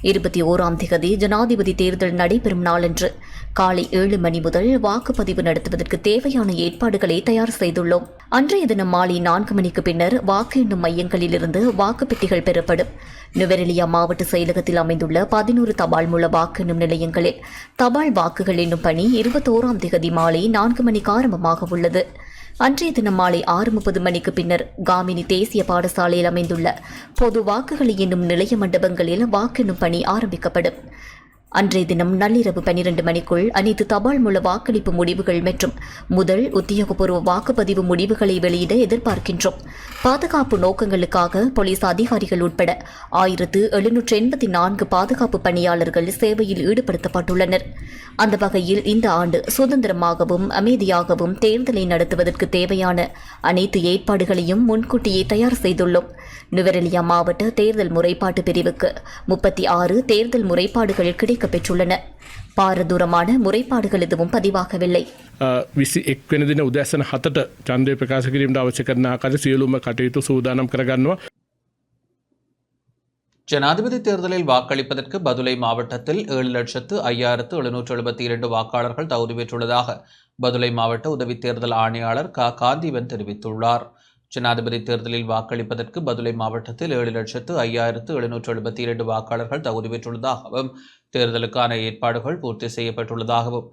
21ஆம் தேதி ஜனாதிபதி தேர்தல் நடைபெறும் நாளன்று காலை 7 மணி முதல் வாக்குப்பதிவு நடத்துவதற்கு தேவையான ஏற்பாடுகளை தயார் செய்துள்ளோம். அன்றைய தினம் மாலை 4 மணிக்கு பின்னர் வாக்கு எண்ணும் மையங்களிலிருந்து வாக்குப்பெட்டிகள் பெறப்படும். நுவரெலியா மாவட்ட செயலகத்தில் அமைந்துள்ள 11 தபால் மூல வாக்கு எண்ணும் நிலையங்களில் தபால் வாக்குகள் எண்ணும் பணி 21ஆம் தேதி மாலை 4 மணிக்கு ஆரம்பமாக உள்ளது. அன்றைய தினம் மாலை 6:30 மணிக்கு பின்னர் காமினி தேசிய பாடசாலையில் அமைந்துள்ள பொது வாக்குகளை எண்ணும் நிலைய மண்டபங்களில் வாக்கெண்ணும் பணி ஆரம்பிக்கப்படும். அன்றைய தினம் நள்ளிரவு 12 மணிக்குள் அனைத்து தபால் மூல வாக்களிப்பு முடிவுகள் மற்றும் முதல் உத்தியோகபூர்வ வாக்குப்பதிவு முடிவுகளை வெளியிட எதிர்பார்க்கின்றோம். பாதுகாப்பு நோக்கங்களுக்காக போலீஸ் அதிகாரிகள் உட்பட 1784 பாதுகாப்பு பணியாளர்கள் சேவையில் ஈடுபடுத்தப்பட்டுள்ளனர். அந்த வகையில் இந்த ஆண்டு சுதந்திரமாகவும் அமைதியாகவும் தேர்தலை நடத்துவதற்கு தேவையான அனைத்து ஏற்பாடுகளையும் முன்கூட்டியே தயார் செய்துள்ளோம். நுவரெலியா மாவட்ட தேர்தல் முறைப்பாட்டு பிரிவுக்கு 36 தேர்தல் முறைப்பாடுகள் கிடைக்கப்பெற்றுள்ளன. பாரதூரமான முறைப்பாடுகள் எதுவும் பதிவாகவில்லை. 21 වෙනි දින උදෑසන 7ට ඡන්දය ප්‍රකාශ කිරීමට අවශ්‍ය කරන ආකාර සියලුම කටයුතු සූදානම් කරගන්නවා. ஜனாதிபதி தேர்தலில் வாக்களிப்பதற்கு பதுளை மாவட்டத்தில் 7,05,772 வாக்காளர்கள் தகுதி பெற்றுள்ளதாக பதுளை மாவட்ட உதவி தேர்தல் ஆணையாளர் காந்திவன் தெரிவித்துள்ளார். ஜனாதிபதி தேர்தலில் வாக்களிப்பதற்கு பதுளை மாவட்டத்தில் 7,05,772 வாக்காளர்கள் தகுதி பெற்றுள்ளதாகவும் தேர்தலுக்கான ஏற்பாடுகள் பூர்த்தி செய்யப்பட்டுள்ளதாகவும்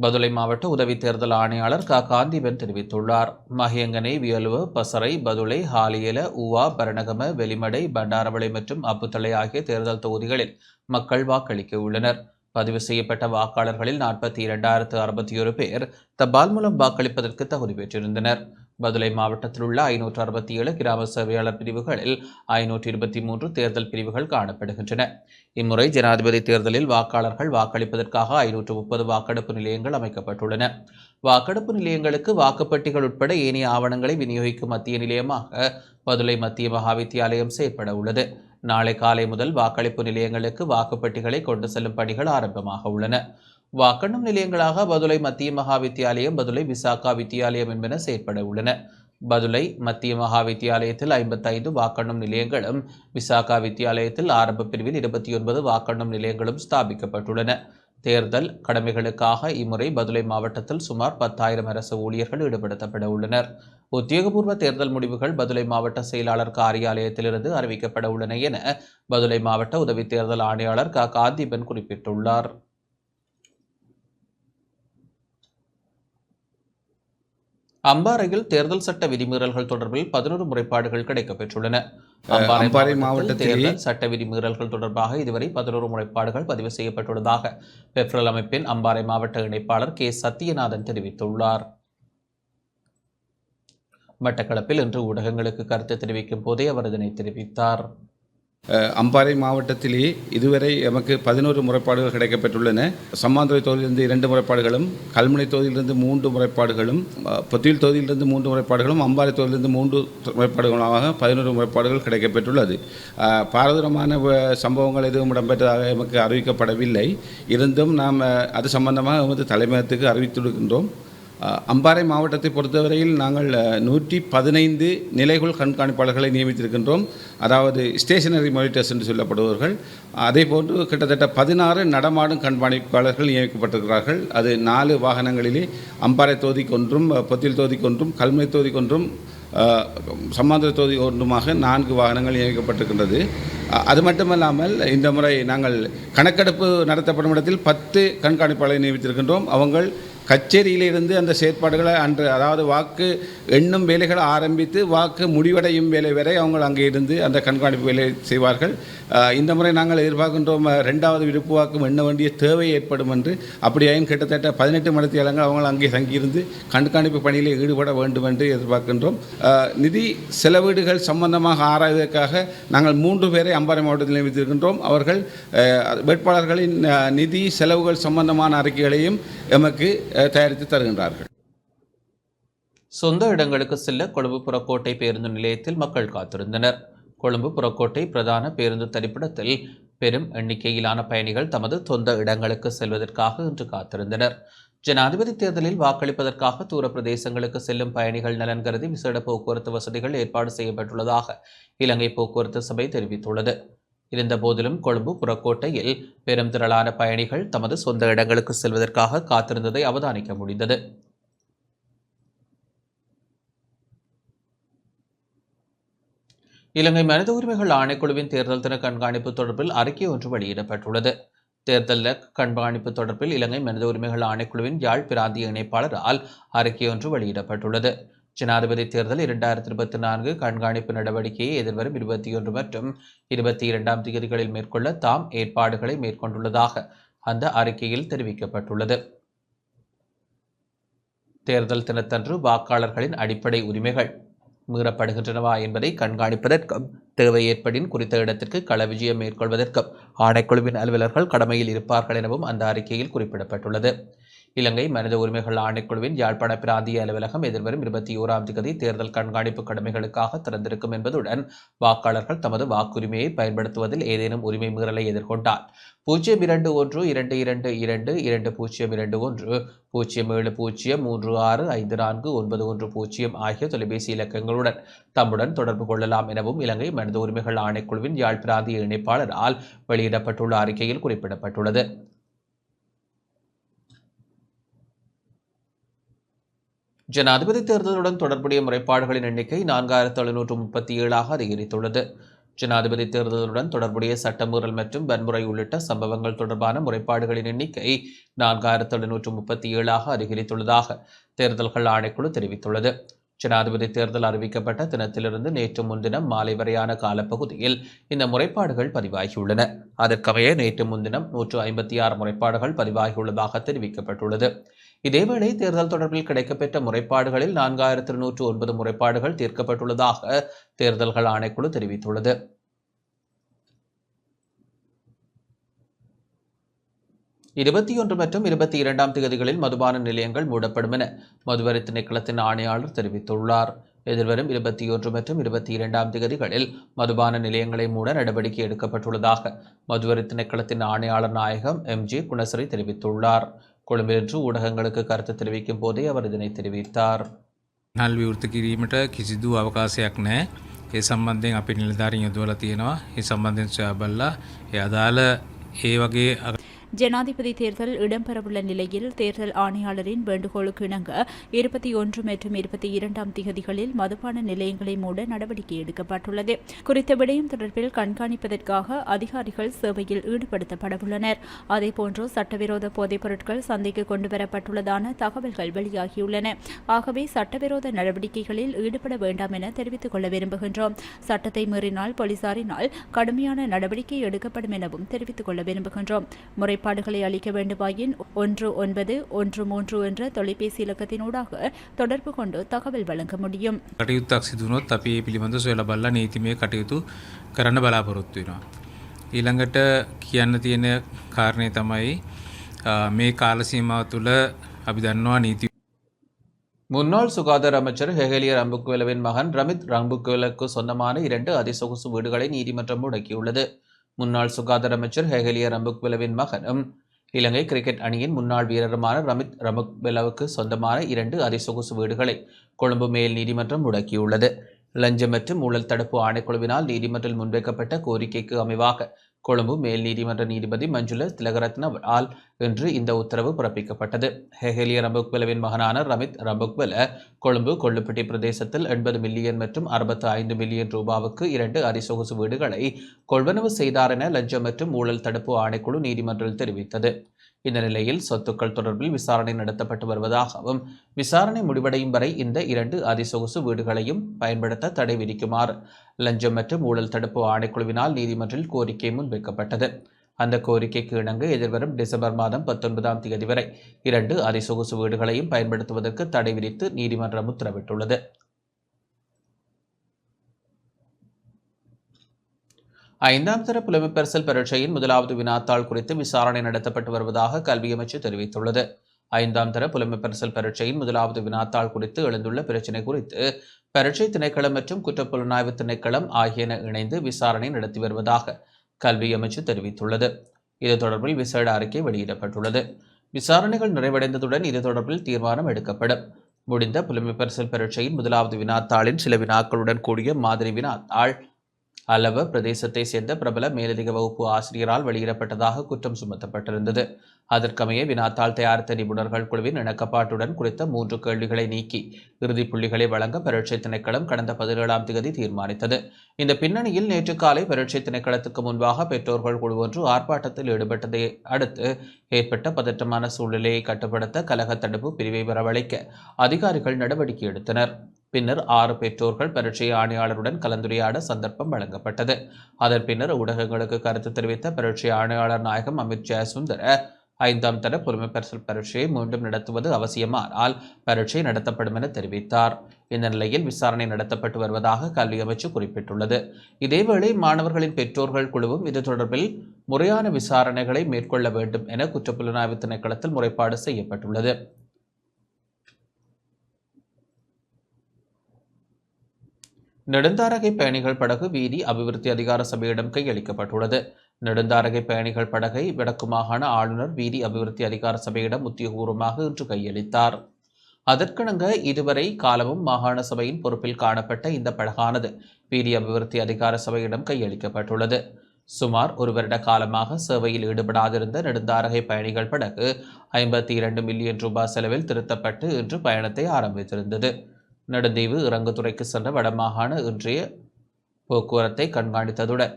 பதுளை மாவட்ட உதவி தேர்தல் ஆணையாளர் காந்திவன் தெரிவித்துள்ளார். மஹியங்கனை, வியலுவ, பசறை, பதுளை, ஹாலியல, ஊவா, பரணகம, வெலிமடை, பண்டாரவளை மற்றும் அப்புத்தளை ஆகிய தேர்தல் தொகுதிகளில் மக்கள் வாக்களிக்க உள்ளனர். பதிவு செய்யப்பட்ட வாக்காளர்களில் 42,061 பேர் தபால் மூலம் வாக்களிப்பதற்கு தகுதி பெற்றிருந்தனர். பதுளை மாவட்டத்தில் உள்ள 567 கிராம சேவையாளர் பிரிவுகளில் 523 தேர்தல் பிரிவுகள் காணப்படுகின்றன. இம்முறை ஜனாதிபதி தேர்தலில் வாக்காளர்கள் வாக்களிப்பதற்காக 530 வாக்கெடுப்பு நிலையங்கள் அமைக்கப்பட்டுள்ளன. வாக்கெடுப்பு நிலையங்களுக்கு வாக்குப்பட்டிகள் உட்பட ஏனைய ஆவணங்களை விநியோகிக்கும் மத்திய நிலையமாக பதுளை மத்திய மகாவித்தியாலயம் செயற்பட உள்ளது. நாளை காலை முதல் வாக்களிப்பு நிலையங்களுக்கு வாக்குப்பட்டிகளை கொண்டு செல்லும் பணிகள் ஆரம்பமாக உள்ளன. வாக்கெண்ணும் நிலையங்களாக பதுளை மத்திய மகாவித்தியாலயம், பதுளை விசாகா வித்தியாலயம் என்பன செயற்பட உள்ளன. பதுளை மத்திய மகாவித்தியாலயத்தில் 55 வாக்கெண்ணும் நிலையங்களும், விசாகா வித்தியாலயத்தில் ஆரம்ப பிரிவில் 29 வாக்கெண்ணும் நிலையங்களும் ஸ்தாபிக்கப்பட்டுள்ளன. தேர்தல் கடமைகளுக்காக இம்முறை பதுளை மாவட்டத்தில் சுமார் 10,000 அரசு ஊழியர்கள் ஈடுபடுத்தப்பட உள்ளனர். உத்தியோகபூர்வ தேர்தல் முடிவுகள் பதுளை மாவட்ட செயலாளர் காரியாலயத்திலிருந்து அறிவிக்கப்பட உள்ளன என பதுளை மாவட்ட உதவி தேர்தல் ஆணையாளர் காந்திபன் குறிப்பிட்டுள்ளார். அம்பாறையில் தேர்தல் சட்ட விதிமீறல்கள் தொடர்பில் 11 முறைப்பாடுகள் கிடைக்கப்பெற்றுள்ளன. அம்பாறை மாவட்டத்தில் தேர்தல் சட்ட விதிமீறல்கள் தொடர்பாக இதுவரை 11 முறைப்பாடுகள் பதிவு செய்யப்பட்டுள்ளதாக பெப்ரல் அமைப்பின் அம்பாறை மாவட்ட இணைப்பாளர் கே சத்தியநாதன் தெரிவித்துள்ளார். மட்டக்களப்பில் இன்று ஊடகங்களுக்கு கருத்து தெரிவிக்கும் போதே அவர் இதனை தெரிவித்தார். அம்பாறை மாவட்டத்திலே இதுவரை நமக்கு 11 முறைப்பாடுகள் கிடைக்கப்பெற்றுள்ளன. சம்மாந்துறை தொகுதியிலிருந்து 2 முறைப்பாடுகளும், கல்முனை தொகுதியிலிருந்து 3 முறைப்பாடுகளும், பொத்தியில் தொகுதியிலிருந்து 3 முறைப்பாடுகளும், அம்பாறை தொகுதியிலிருந்து 3 முறைப்பாடுகளாக 11 முறைப்பாடுகள் கிடைக்கப்பெற்றுள்ளது. பாரதூரமான சம்பவங்கள் எதுவும் இடம்பெற்றதாக நமக்கு அறிவிக்கப்படவில்லை. இருந்தும் நாம் அது சம்பந்தமாக எமது தலைமையகத்துக்கு அறிவித்திருக்கின்றோம். அம்பாறை மாவட்டத்தை பொறுத்தவரையில் நாங்கள் 115 நிலைகுள் கண்காணிப்பாளர்களை நியமித்திருக்கின்றோம். அதாவது ஸ்டேஷனரி மானிட்டர்ஸ் என்று சொல்லப்படுபவர்கள். அதேபோன்று கிட்டத்தட்ட 16 நடமாடும் கண்காணிப்பாளர்கள் நியமிக்கப்பட்டிருக்கிறார்கள். அது 4 வாகனங்களிலே அம்பாறை தொகுதிக்கொன்றும், பொத்தியில் தொகுதிக்கொன்றும், கல்முனை தொகுதிக்கொன்றும் சம்மாந்திர தொகுதி ஒன்றுமாக 4 வாகனங்கள் நியமிக்கப்பட்டிருக்கின்றது. அது மட்டுமல்லாமல் இந்த முறை நாங்கள் கணக்கெடுப்பு நடத்தப்படும் இடத்தில் 10 கண்காணிப்பாளரை நியமித்திருக்கின்றோம். அவங்கள் கச்சேரியிலிருந்து அந்த செயற்பாடுகளை அன்று அதாவது வாக்கு எண்ணும் வேலைகளை ஆரம்பித்து வாக்கு முடிவடையும் வேலை வரை அவங்க அங்கே இருந்து அந்த கண்காணிப்பு வேலை செய்வார்கள். இந்த முறை நாங்கள் எதிர்பார்க்கின்றோம் 2வது விருப்பு வாக்கு எண்ண வேண்டிய தேவை ஏற்படும் என்று. அப்படியாயும் கிட்டத்தட்ட 18 மணித்தியாலங்கள் அவங்க அங்கே தங்கியிருந்து கண்காணிப்பு பணியில் ஈடுபட வேண்டும் என்று எதிர்பார்க்கின்றோம். நிதி செலவீடுகள் சம்பந்தமாக ஆராய்வதற்காக நாங்கள் 3 பேரை அம்பாறை மாவட்டத்தில் நியமித்திருக்கின்றோம். அவர்கள் வேட்பாளர்களின் நிதி செலவுகள் சம்பந்தமான அறிக்கைகளையும் எமக்கு தயாரித்து தருகின்றார்கள். சொந்த இடங்களுக்கு செல்ல கொழும்பு புறக்கோட்டை பேருந்து நிலையத்தில் மக்கள் காத்திருந்தனர். கொழும்பு புறக்கோட்டை பிரதான பேருந்து தரிப்பிடத்தில் பெரும் எண்ணிக்கையிலான பயணிகள் தமது சொந்த இடங்களுக்கு செல்வதற்காக இன்று காத்திருந்தனர். ஜனாதிபதி தேர்தலில் வாக்களிப்பதற்காக தூர பிரதேசங்களுக்கு செல்லும் பயணிகள் நலன் கருதி விசேட போக்குவரத்து வசதிகள் ஏற்பாடு செய்யப்பட்டுள்ளதாக இலங்கை போக்குவரத்து சபை தெரிவித்துள்ளது. இருந்தபோதிலும் கொழும்பு புறக்கோட்டையில் பெரும் திரளான பயணிகள் தமது சொந்த இடங்களுக்கு செல்வதற்காக காத்திருந்ததை அவதானிக்க முடிந்தது. இலங்கை மனித உரிமைகள் ஆணைக்குழுவின் தேர்தல் தின கண்காணிப்பு தொடர்பில் அறிக்கை ஒன்று வெளியிடப்பட்டுள்ளது. தேர்தல் கண்காணிப்பு தொடர்பில் இலங்கை மனித உரிமைகள் ஆணைக்குழுவின் யாழ் பிராந்திய இணைப்பாளரால் அறிக்கை ஒன்று வெளியிடப்பட்டுள்ளது. ஜனாதிபதி தேர்தல் 2024 கண்காணிப்பு நடவடிக்கையை எதிர்வரும் 21 மற்றும் 22ஆம் தேதிகளில் மேற்கொள்ள தாம் ஏற்பாடுகளை மேற்கொண்டுள்ளதாக அந்த அறிக்கையில் தெரிவிக்கப்பட்டுள்ளது. தேர்தல் தினத்தன்று வாக்காளர்களின் அடிப்படை உரிமைகள் மீறப்படுகின்றனவா என்பதை கண்காணிப்பதற்கும் தேவை ஏற்படின் குறித்த இடத்திற்கு கள விஜயம் மேற்கொள்வதற்கும் ஆணைக்குழுவின் அலுவலர்கள் கடமையில் இருப்பார்கள் எனவும் அந்த அறிக்கையில் குறிப்பிடப்பட்டுள்ளது. இலங்கை மனித உரிமைகள் ஆணைக்குழுவின் யாழ்ப்பாண பிராந்திய அலுவலகம் எதிர்வரும் 21ஆம் தேதி தேர்தல் கண்காணிப்பு கடமைகளுக்காக திறந்திருக்கும் என்பதுடன் வாக்காளர்கள் தமது வாக்குரிமையை பயன்படுத்துவதில் ஏதேனும் உரிமை மீறலை எதிர்கொண்டால் 0212222021 0703654540 ஆகிய தொலைபேசி இலக்கங்களுடன் தம்முடன் தொடர்பு கொள்ளலாம் எனவும் இலங்கை மனித உரிமைகள் ஆணைக்குழுவின் யாழ் பிராந்திய இணைப்பாளரால் வெளியிடப்பட்டுள்ள அறிக்கையில் குறிப்பிடப்பட்டுள்ளது. ஜனாதிபதி தேர்தலுடன் தொடர்புடைய முறைப்பாடுகளின் எண்ணிக்கை 4737 அதிகரித்துள்ளது. ஜனாதிபதி தேர்தலுடன் தொடர்புடைய சட்டமீறல் மற்றும் வன்முறை உள்ளிட்ட சம்பவங்கள் தொடர்பான முறைப்பாடுகளின் எண்ணிக்கை 4737 அதிகரித்துள்ளதாக தேர்தல்கள் ஆணைக்குழு தெரிவித்துள்ளது. ஜனாதிபதி தேர்தல் அறிவிக்கப்பட்ட தினத்திலிருந்து நேற்று முன்தினம் மாலை வரையான காலப்பகுதியில் இந்த முறைப்பாடுகள் பதிவாகியுள்ளன. அதற்கமைய நேற்று முன்தினம் 156 முறைப்பாடுகள் பதிவாகியுள்ளதாக தெரிவிக்கப்பட்டுள்ளது. இதேவேளை தேர்தல் தொடர்பில் கிடைக்கப்பெற்ற முறைப்பாடுகளில் 4109 முறைப்பாடுகள் தீர்க்கப்பட்டுள்ளதாக தேர்தல்கள் ஆணைக்குழு தெரிவித்துள்ளது. இருபத்தி 21 மற்றும் 22ஆம் தேதிகளில் மதுபான நிலையங்கள் மூடப்படும் என மதுவரி திணைக்களத்தின் ஆணையாளர் தெரிவித்துள்ளார். எதிர்வரும் 21 மற்றும் 22ஆம் தேதிகளில் மதுபான நிலையங்களை மூட நடவடிக்கை எடுக்கப்பட்டுள்ளதாக மதுவரி திணைக்களத்தின் ஆணையாளர் நாயகம் MJ குணசரி தெரிவித்துள்ளார். கொழும்பில் இன்று ஊடகங்களுக்கு கருத்து தெரிவிக்கும் போதே அவர் இதனை தெரிவித்தார். නල් විවෘත කිරීමට කිසිදු අවකාශයක් නැහැ. ඒ සම්බන්ධයෙන් අපි නිලධාරීන් යොදවලා තියෙනවා. ඒ සම්බන්ධයෙන් සොයා බලලා ඒ අදාළ ඒ වගේ ஜனாதிபதி தேர்தல் இடம்பெறவுள்ள நிலையில் தேர்தல் ஆணையாளரின் வேண்டுகோளுக்கு இணங்க 21 மற்றும் 22ஆம் தேதிகளில் மதுபான நிலையங்களை மூட நடவடிக்கை எடுக்கப்பட்டுள்ளது. குறித்த விடயம் தொடர்பில் கண்காணிப்பதற்காக அதிகாரிகள் சேவையில் ஈடுபடுத்தப்படவுள்ளனர். அதேபோன்று சட்டவிரோத போதைப் பொருட்கள் சந்தைக்கு கொண்டுவரப்பட்டுள்ளதான தகவல்கள் வெளியாகியுள்ளன. ஆகவே சட்டவிரோத நடவடிக்கைகளில் ஈடுபட வேண்டாம் என தெரிவித்துக் கொள்ள விரும்புகின்றோம். சட்டத்தை மீறினால் போலீசாரினால் கடுமையான நடவடிக்கை எடுக்கப்படும் எனவும் தெரிவித்துக் கொள்ள விரும்புகின்றோம். முறைப்பாடுகளை அளிக்க வேண்டுமாயின் 1913 என்ற தொலைபேசி இலக்கத்தினூடாக தொடர்பு கொண்டு தகவல் வழங்க முடியும். කටයුත්තක් සිදුනොත් අපි ඒ පිළිබඳව සොයලා බලලා නීතිමය කටයුතු කරන්න බලාපොරොත්තු වෙනවා. ඊළඟට කියන්න තියෙන කාරණේ තමයි මේ කාල සීමාව තුළ අපි දන්නවා නීති முன்னாள் சுகாதார அமைச்சர் ஹெகலிய ரம்புக்வெலவின் மகன் ரமித் ரம்புக்வெலுக்கு சொந்தமான 2 அதிசொகுசு வீடுகளை நீதிமன்றம் முடக்கியுள்ளது. முன்னாள் சுகாதார அமைச்சர் ஹெகலிய ரம்புக்வெலவின் மகனும் இலங்கை கிரிக்கெட் அணியின் முன்னாள் வீரருமான ரமித் ரம்புக்வெலவுக்கு சொந்தமான 2 அதிசொகுசு வீடுகளை கொழும்பு மேல் நீதிமன்றம் முடக்கியுள்ளது. லஞ்சம் மற்றும் ஊழல் தடுப்பு ஆணைக்குழுவினால் நீதிமன்றில் முன்வைக்கப்பட்ட கோரிக்கைக்கு அமைவாக கொழும்பு மேல் நீதிமன்ற நீதிபதி மஞ்சுள திலகரத்னவால் இன்று இந்த உத்தரவு பிறப்பிக்கப்பட்டது. ஹெஹெலிய ரம்புக்வெலவின் மகனான ரமித் ரம்புக்வெல கொழும்பு கொள்ளுப்பட்டி பிரதேசத்தில் 80 மில்லியன் மற்றும் 65 மில்லியன் ரூபாவுக்கு 2 அதிசொகுசு வீடுகளை கொள்வனவு செய்தார் என லஞ்சம் மற்றும் ஊழல் தடுப்பு ஆணைக்குழு நீதிமன்றில் தெரிவித்தது. இந்த நிலையில் சொத்துக்கள் தொடர்பில் விசாரணை நடத்தப்பட்டு வருவதாகவும் விசாரணை முடிவடையும் வரை இந்த 2 அதிசொகுசு வீடுகளையும் பயன்படுத்த தடை விதிக்குமாறு லஞ்சம் மற்றும் ஊழல் தடுப்பு ஆணைக்குழுவினால் நீதிமன்றில் கோரிக்கை முன்வைக்கப்பட்டது. அந்த கோரிக்கைக்கு இணங்க எதிர்வரும் டிசம்பர் மாதம் 19ஆம் தேதி வரை 2 அதிசொகுசு வீடுகளையும் பயன்படுத்துவதற்கு தடை விதித்து நீதிமன்றம் உத்தரவிட்டுள்ளது. ஐந்தாம் தர புலமைப்பரிசில் பரீட்சையின் முதலாவது வினாத்தாள் குறித்து விசாரணை நடத்தப்பட்டு வருவதாக கல்வி அமைச்சு தெரிவித்துள்ளது. 5ஆம் தர புலமைப்பரிசில் பரீட்சையின் முதலாவது வினாத்தாள் குறித்து எழுந்துள்ள பிரச்சினை குறித்து பரீட்சை திணைக்களம் மற்றும் குற்றப்புலனாய்வு திணைக்களம் ஆகியன இணைந்து விசாரணை நடத்தி வருவதாக கல்வி அமைச்சு தெரிவித்துள்ளது. இது தொடர்பில் விசேட அறிக்கை வெளியிடப்பட்டுள்ளது. விசாரணைகள் நிறைவடைந்ததுடன் இது தொடர்பில் தீர்மானம் எடுக்கப்படும். முடிந்த புலமைப்பரிசில் பரீட்சையின் முதலாவது வினாத்தாளின் சில வினாக்களுடன் கூடிய மாதிரி வினாத்தாள் அளவ பிரதேசத்தை சேர்ந்த பிரபல மேலதிக வகுப்பு ஆசிரியரால் வெளியிடப்பட்டதாக குற்றம் சுமத்தப்பட்டிருந்தது. அதற்கமைய வினாத்தாள் தயாரித்த நிபுணர்கள் குழுவின் இணக்கப்பாட்டுடன் குறித்த 3 கேள்விகளை நீக்கி இறுதிப் புள்ளிகளை வழங்க பரீட்சை திணைக்களம் கடந்த 17ஆம் தேதி தீர்மானித்தது. இந்த பின்னணியில் நேற்று காலை பரீட்சை திணைக்களத்துக்கு முன்பாக பெற்றோர்கள் குழு ஒன்று ஆர்ப்பாட்டத்தில் ஈடுபட்டதை அடுத்து ஏற்பட்ட பதற்றமான சூழ்நிலையை கட்டுப்படுத்த கலக தடுப்பு பிரிவை வரவழைக்க அதிகாரிகள் நடவடிக்கை எடுத்தனர். பின்னர் 6 பெற்றோர்கள் பரீட்சை ஆணையாளருடன் கலந்துரையாட சந்தர்ப்பம் வழங்கப்பட்டது. அதன் பின்னர் ஊடகங்களுக்கு கருத்து தெரிவித்த பரீட்சை ஆணையாளர் நாயகம் அமித் ஜெயசுந்தர 5ஆம் தர புலமைப்பரிசில் பரீட்சையை மீண்டும் நடத்துவது அவசியமானால் பரீட்சை நடத்தப்படும் என தெரிவித்தார். இந்த நிலையில் விசாரணை நடத்தப்பட்டு வருவதாக கல்வி அமைச்சு குறிப்பிட்டுள்ளது. இதேவேளை மாணவர்களின் பெற்றோர்கள் குழுவும் இது தொடர்பில் முறையான விசாரணைகளை மேற்கொள்ள வேண்டும் என குற்றப்புலனாய்வு திணைக்களத்தில் முறைப்பாடு செய்யப்பட்டுள்ளது. நெடுந்தாரகை பயணிகள் படகு வீதி அபிவிருத்தி அதிகார சபையிடம் கையளிக்கப்பட்டுள்ளது. நெடுந்தாரகை பயணிகள் படகை வடக்கு மாகாண ஆளுநர் வீதி அபிவிருத்தி அதிகார சபையிடம் உத்தியோகபூர்வமாக இன்று கையளித்தார். அதற்கிணங்க இதுவரை காலமும் மாகாண சபையின் பொறுப்பில் காணப்பட்ட இந்த படகானது வீதி அபிவிருத்தி அதிகார சபையிடம் கையளிக்கப்பட்டுள்ளது. சுமார் 1 வருட காலமாக சேவையில் ஈடுபடாதிருந்த நெடுந்தாரகை பயணிகள் படகு 52 மில்லியன் ரூபாய் செலவில் திருத்தப்பட்டு இன்று பயணத்தை ஆரம்பித்திருந்தது. நெடுந்தீவு இறங்குதுறைக்கு சென்ற வடமாகாண இன்றைய போக்குவரத்தை கண்காணித்ததுடன்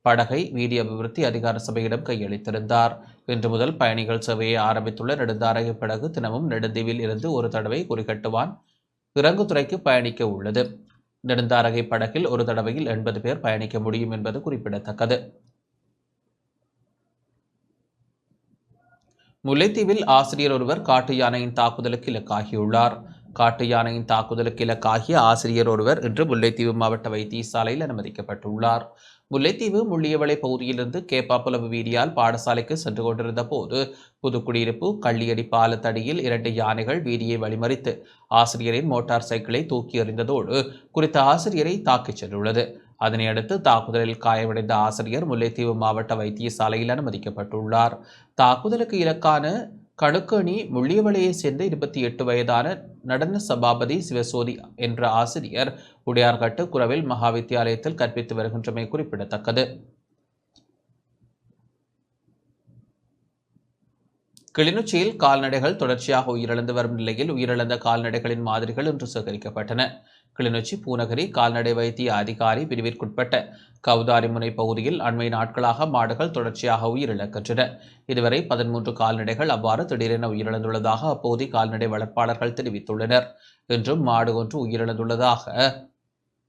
படகை வீதி அபிவிருத்தி அதிகார சபையிடம் கையளித்திருந்தார். இன்று முதல் பயணிகள் சேவையை ஆரம்பித்துள்ள நெடுந்தாரகை படகு தினமும் நெடுந்தீவில் இருந்து ஒரு தடவை குறிகட்டுவான் இறங்குதுறைக்கு பயணிக்க உள்ளது. நெடுந்தாரகை படகில் ஒரு தடவையில் 80 பேர் பயணிக்க முடியும் என்பது குறிப்பிடத்தக்கது. முல்லைத்தீவில் ஆசிரியர் ஒருவர் காட்டு யானையின் தாக்குதலுக்கு இலக்காகியுள்ளார். காட்டு யானையின் தாக்குதலுக்கு இலக்காகிய ஆசிரியர் ஒருவர் இன்று முல்லைத்தீவு மாவட்ட வைத்தியசாலையில் அனுமதிக்கப்பட்டுள்ளார். முல்லைத்தீவு முள்ளியவளை பகுதியிலிருந்து கேப்பாப்புலவு வீதியால் பாடசாலைக்கு சென்று கொண்டிருந்த போது புதுக்குடியிருப்பு கள்ளியடி பாலத்தடியில் 2 யானைகள் வீதியை வழிமறித்து ஆசிரியரின் மோட்டார் சைக்கிளை தூக்கி எறிந்ததோடு குறித்த ஆசிரியரை தாக்கிச் சென்றுள்ளது. அதனையடுத்து தாக்குதலில் காயமடைந்த ஆசிரியர் முல்லைத்தீவு மாவட்ட வைத்தியசாலையில் அனுமதிக்கப்பட்டுள்ளார். தாக்குதலுக்கு இலக்கான கணுக்கணி முள்ளியவளையை சேர்ந்த 28 வயதான நடன சபாபதி சிவசோதி என்ற ஆசிரியர் உடையார்கட்டு குரவில் மகாவித்தியாலயத்தில் கற்பித்து வருகின்றமை குறிப்பிடத்தக்கது. கிளிநொச்சியில் கால்நடைகள் தொடர்ச்சியாக உயிரிழந்து வரும் நிலையில் உயிரிழந்த கால்நடைகளின் மாதிரிகள் இன்று சேகரிக்கப்பட்டன. கிளிநொச்சி பூநகரி கால்நடை வைத்திய அதிகாரி பிரிவிற்குட்பட்ட கவுதாரிமுனை பகுதியில் அண்மை நாட்களாக மாடுகள் தொடர்ச்சியாக உயிரிழக்கின்றன. இதுவரை 13 கால்நடைகள் அவ்வாறு திடீரென உயிரிழந்துள்ளதாக அப்போது கால்நடை வளர்ப்பாளர்கள் தெரிவித்துள்ளனர். இன்றும் மாடு ஒன்று உயிரிழந்துள்ளதாக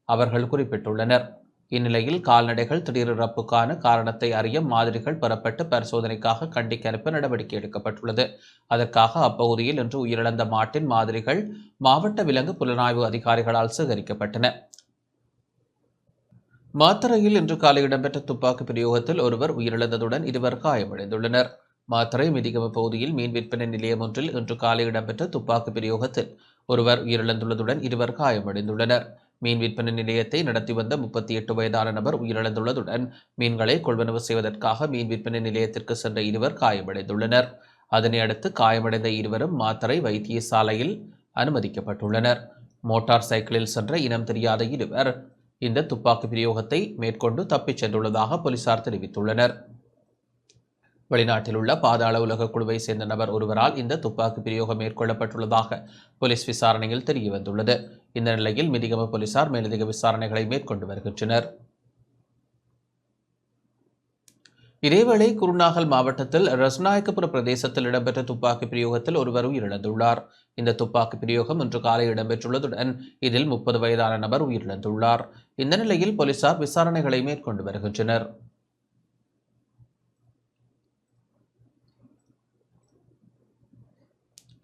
அவர்கள் குறிப்பிட்டுள்ளனர். இந்நிலையில் கால்நடைகள் திடீர் இறப்புக்கான காரணத்தை அறிய மாதிரிகள் பெறப்பட்டு பரிசோதனைக்காக கண்டிக்கு அனுப்ப நடவடிக்கை எடுக்கப்பட்டுள்ளது. அதற்காக அப்பகுதியில் இன்று உயிரிழந்த மாட்டின் மாதிரிகள் மாவட்ட விலங்கு புலனாய்வு அதிகாரிகளால் சேகரிக்கப்பட்டன. மாத்தறையில் இன்று காலை இடம்பெற்ற துப்பாக்கி பிரயோகத்தில் ஒருவர் உயிரிழந்ததுடன் 2 காயமடைந்துள்ளனர். மாத்தறை மிதிகம பகுதியில் மீன் விற்பனை நிலையம் ஒன்றில் இன்று காலை இடம்பெற்ற துப்பாக்கி பிரயோகத்தில் ஒருவர் உயிரிழந்துள்ளதுடன் 2 காயமடைந்துள்ளனர். மீன் விற்பனை நிலையத்தை நடத்தி வந்த 38 வயதான நபர் உயிரிழந்துள்ளதுடன் மீன்களை கொள்வனவு செய்வதற்காக மீன் விற்பனை நிலையத்திற்கு சென்ற 2 காயமடைந்துள்ளனர். அதனை அடுத்து காயமடைந்த 2 மாத்தறை வைத்தியசாலையில் அனுமதிக்கப்பட்டுள்ளனர். மோட்டார் சைக்கிளில் சென்ற இனம் தெரியாத 2 இந்த துப்பாக்கி பிரயோகத்தை மேற்கொண்டு தப்பிச் சென்றுள்ளதாக போலீசார் தெரிவித்துள்ளனர். வெளிநாட்டில் உள்ள பாதாள உலக குழுவை சேர்ந்த நபர் ஒருவரால் இந்த துப்பாக்கி பிரயோகம் மேற்கொள்ளப்பட்டுள்ளதாக போலீஸ் விசாரணையில் தெரியவந்துள்ளது. இந்த நிலையில் மிதிகம போலீசார் மேலதிக விசாரணைகளை மேற்கொண்டு வருகின்றனர். இதேவேளை குருநாகல் மாவட்டத்தில் ரஸ்நாயக்கபுர பிரதேசத்தில் இடம்பெற்ற துப்பாக்கி பிரயோகத்தில் ஒருவர் உயிரிழந்துள்ளார். இந்த துப்பாக்கி பிரயோகம் இன்று காலை இடம்பெற்றுள்ளதுடன் இதில் 30 வயதான நபர் உயிரிழந்துள்ளார். இந்த நிலையில் போலீசார் விசாரணைகளை மேற்கொண்டு வருகின்றனர்.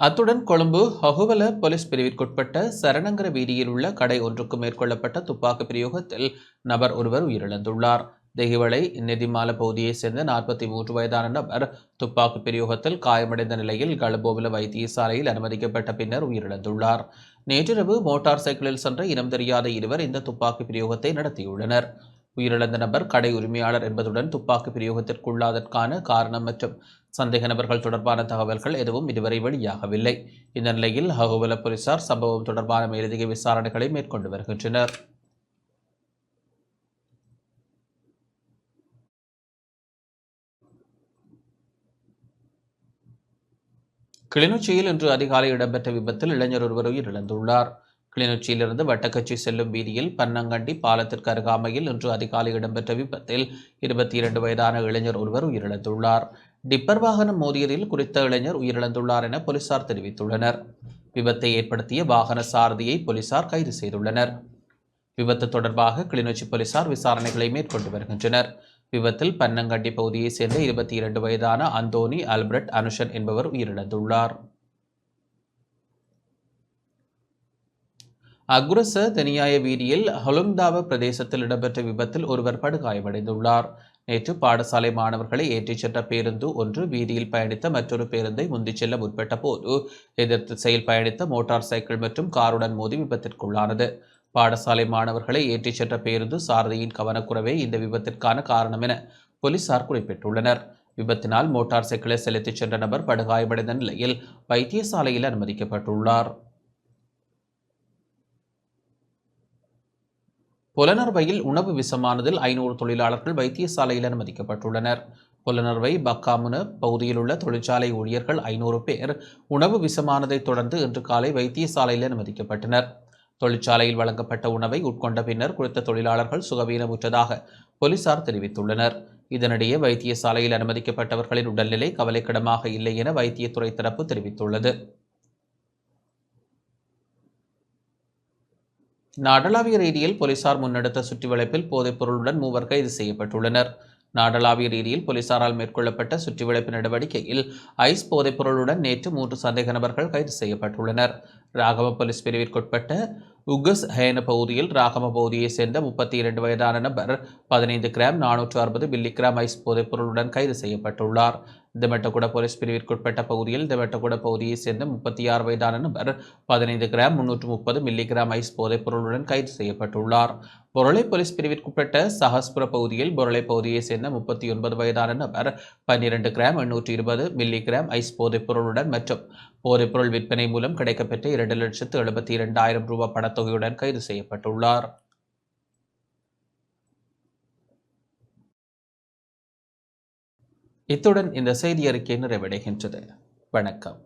அத்துடன் கொழும்பு ஹொகுவல போலீஸ் பிரிவிற்குட்பட்ட சரணங்கர வீதியில் உள்ள கடை ஒன்றுக்கு மேற்கொள்ளப்பட்ட துப்பாக்கி பிரயோகத்தில் நபர் ஒருவர் உயிரிழந்துள்ளார். தெஹிவளை நெதிமால பகுதியைச் சேர்ந்த 43 வயதான நபர் துப்பாக்கி பிரயோகத்தில் காயமடைந்த நிலையில் கலபோவில வைத்தியசாலையில் அனுமதிக்கப்பட்ட பின்னர் உயிரிழந்துள்ளார். நேற்றிரவு மோட்டார் சைக்கிளில் சென்ற இனம் தெரியாத இருவர் இந்த துப்பாக்கி பிரயோகத்தை நடத்தியுள்ளனர். உயிரிழந்த நபர் கடை உரிமையாளர் என்பதுடன் துப்பாக்கி பிரயோகத்திற்குள்ளாதற்கான காரணம் மற்றும் சந்தேக நபர்கள் தொடர்பான தகவல்கள் எதுவும் இதுவரை வெளியாகவில்லை. இந்த நிலையில் ஹகுவல போலீசார் சம்பவம் தொடர்பான மேலதிக விசாரணைகளை மேற்கொண்டு வருகின்றனர். கிளிநொச்சியில் இன்று அதிகாலை இடம்பெற்ற விபத்தில் இளைஞர் ஒருவர் உயிரிழந்துள்ளார். கிளிநொச்சியிலிருந்து வட்டக்கச்சி செல்லும் வீதியில் பன்னங்கண்டி பாலத்திற்கு அருகாமையில் இன்று அதிகாலை இடம்பெற்ற விபத்தில் 22 வயதான இளைஞர் ஒருவர் உயிரிழந்துள்ளார். டிப்பர் வாகனம் மோதியதில் குறித்த இளைஞர் உயிரிழந்துள்ளார் என போலீசார் தெரிவித்துள்ளனர். விபத்தை ஏற்படுத்திய வாகன சாரதியை போலீசார் கைது செய்துள்ளனர். விபத்து தொடர்பாக கிளிநொச்சி போலீசார் விசாரணைகளை மேற்கொண்டு வருகின்றனர். விபத்தில் பன்னங்கண்டி பகுதியைச் சேர்ந்த 22 வயதான அந்தோனி ஆல்பர்ட் அனுஷன் என்பவர் உயிரிழந்துள்ளார். அக்குரச தெனியாய வீதியில் ஹொலுங்தாவ பிரதேசத்தில் இடம்பெற்ற விபத்தில் ஒருவர் படுகாயமடைந்துள்ளார். நேற்று பாடசாலை மாணவர்களை ஏற்றிச் சென்ற பேருந்து ஒன்று வீதியில் பயணித்த மற்றொரு பேருந்தை முந்திச் செல்ல முற்பட்ட போது எதிர்த்து செயல் பயணித்த மோட்டார் சைக்கிள் மற்றும் காருடன் மோதி விபத்திற்குள்ளானது. பாடசாலை மாணவர்களை ஏற்றிச் சென்ற பேருந்து சாரதியின் கவனக்குறைவே இந்த விபத்திற்கான காரணம் என போலீசார் குறிப்பிட்டுள்ளனர். விபத்தினால் மோட்டார் சைக்கிளை செலுத்திச் சென்ற நபர் படுகாயமடைந்த நிலையில் வைத்தியசாலையில் அனுமதிக்கப்பட்டுள்ளார். புலனர்வையில் உணவு விஷமானதில் 500 தொழிலாளர்கள் வைத்தியசாலையில் அனுமதிக்கப்பட்டுள்ளனர். புலனர்வை பக்காமுன பகுதியில் உள்ள தொழிற்சாலை ஊழியர்கள் 500 பேர் உணவு விஷமானதை தொடர்ந்து இன்று காலை வைத்தியசாலையில் அனுமதிக்கப்பட்டனர். தொழிற்சாலையில் வழங்கப்பட்ட உணவை உட்கொண்ட பின்னர் குறித்த தொழிலாளர்கள் சுகவீனமுற்றதாக போலீசார் தெரிவித்துள்ளனர். இதனிடையே வைத்தியசாலையில் அனுமதிக்கப்பட்டவர்களின் உடல்நிலை கவலைக்கிடமாக இல்லை என வைத்தியத்துறை தரப்பு தெரிவித்துள்ளது. நாடளாவிய ரீதியில் போலீசார் முன்னெடுத்த சுற்றிவளைப்பில் போதைப் பொருளுடன் 3 கைது செய்யப்பட்டுள்ளனர். நாடளாவிய ரீதியில் போலீசாரால் மேற்கொள்ளப்பட்ட சுற்றிவளைப்பு நடவடிக்கையில் ஐஸ் போதைப் பொருளுடன் நேற்று 3 சந்தேக நபர்கள் கைது செய்யப்பட்டுள்ளனர். ராகம போலீஸ் பிரிவிற்குட்பட்ட உகஸ் ஹேன பகுதியில் ராகம பகுதியைச் சேர்ந்த 32 வயதான நபர் 15 கிராம் 460 மில்லிகிராம் ஐஸ் போதைப் பொருளுடன் கைது செய்யப்பட்டுள்ளார். தெமட்டகுட போலீஸ் பிரிவிற்குட்பட்ட பகுதியில் தெமட்டகுட பகுதியைச் சேர்ந்த 36 வயதான நபர் 15 கிராம் 330 மில்லிகிராம் ஐஸ் போதைப் பொருளுடன் கைது செய்யப்பட்டுள்ளார். பொருளை போலீஸ் பிரிவிற்குட்பட்ட சஹஸ்புர பகுதியில் பொருளை பகுதியைச் சேர்ந்த 39 வயதான நபர் 12 கிராம் 820 மில்லிகிராம் ஐஸ் போதைப் பொருளுடன் மற்றும் போதைப்பொருள் விற்பனை மூலம் கிடைக்கப்பெற்ற 2,72,000 ரூபாய் பணத்தொகையுடன் கைது செய்யப்பட்டுள்ளார். இத்துடன் இந்த செய்தி அறிக்கை நிறைவடைகின்றது. வணக்கம்.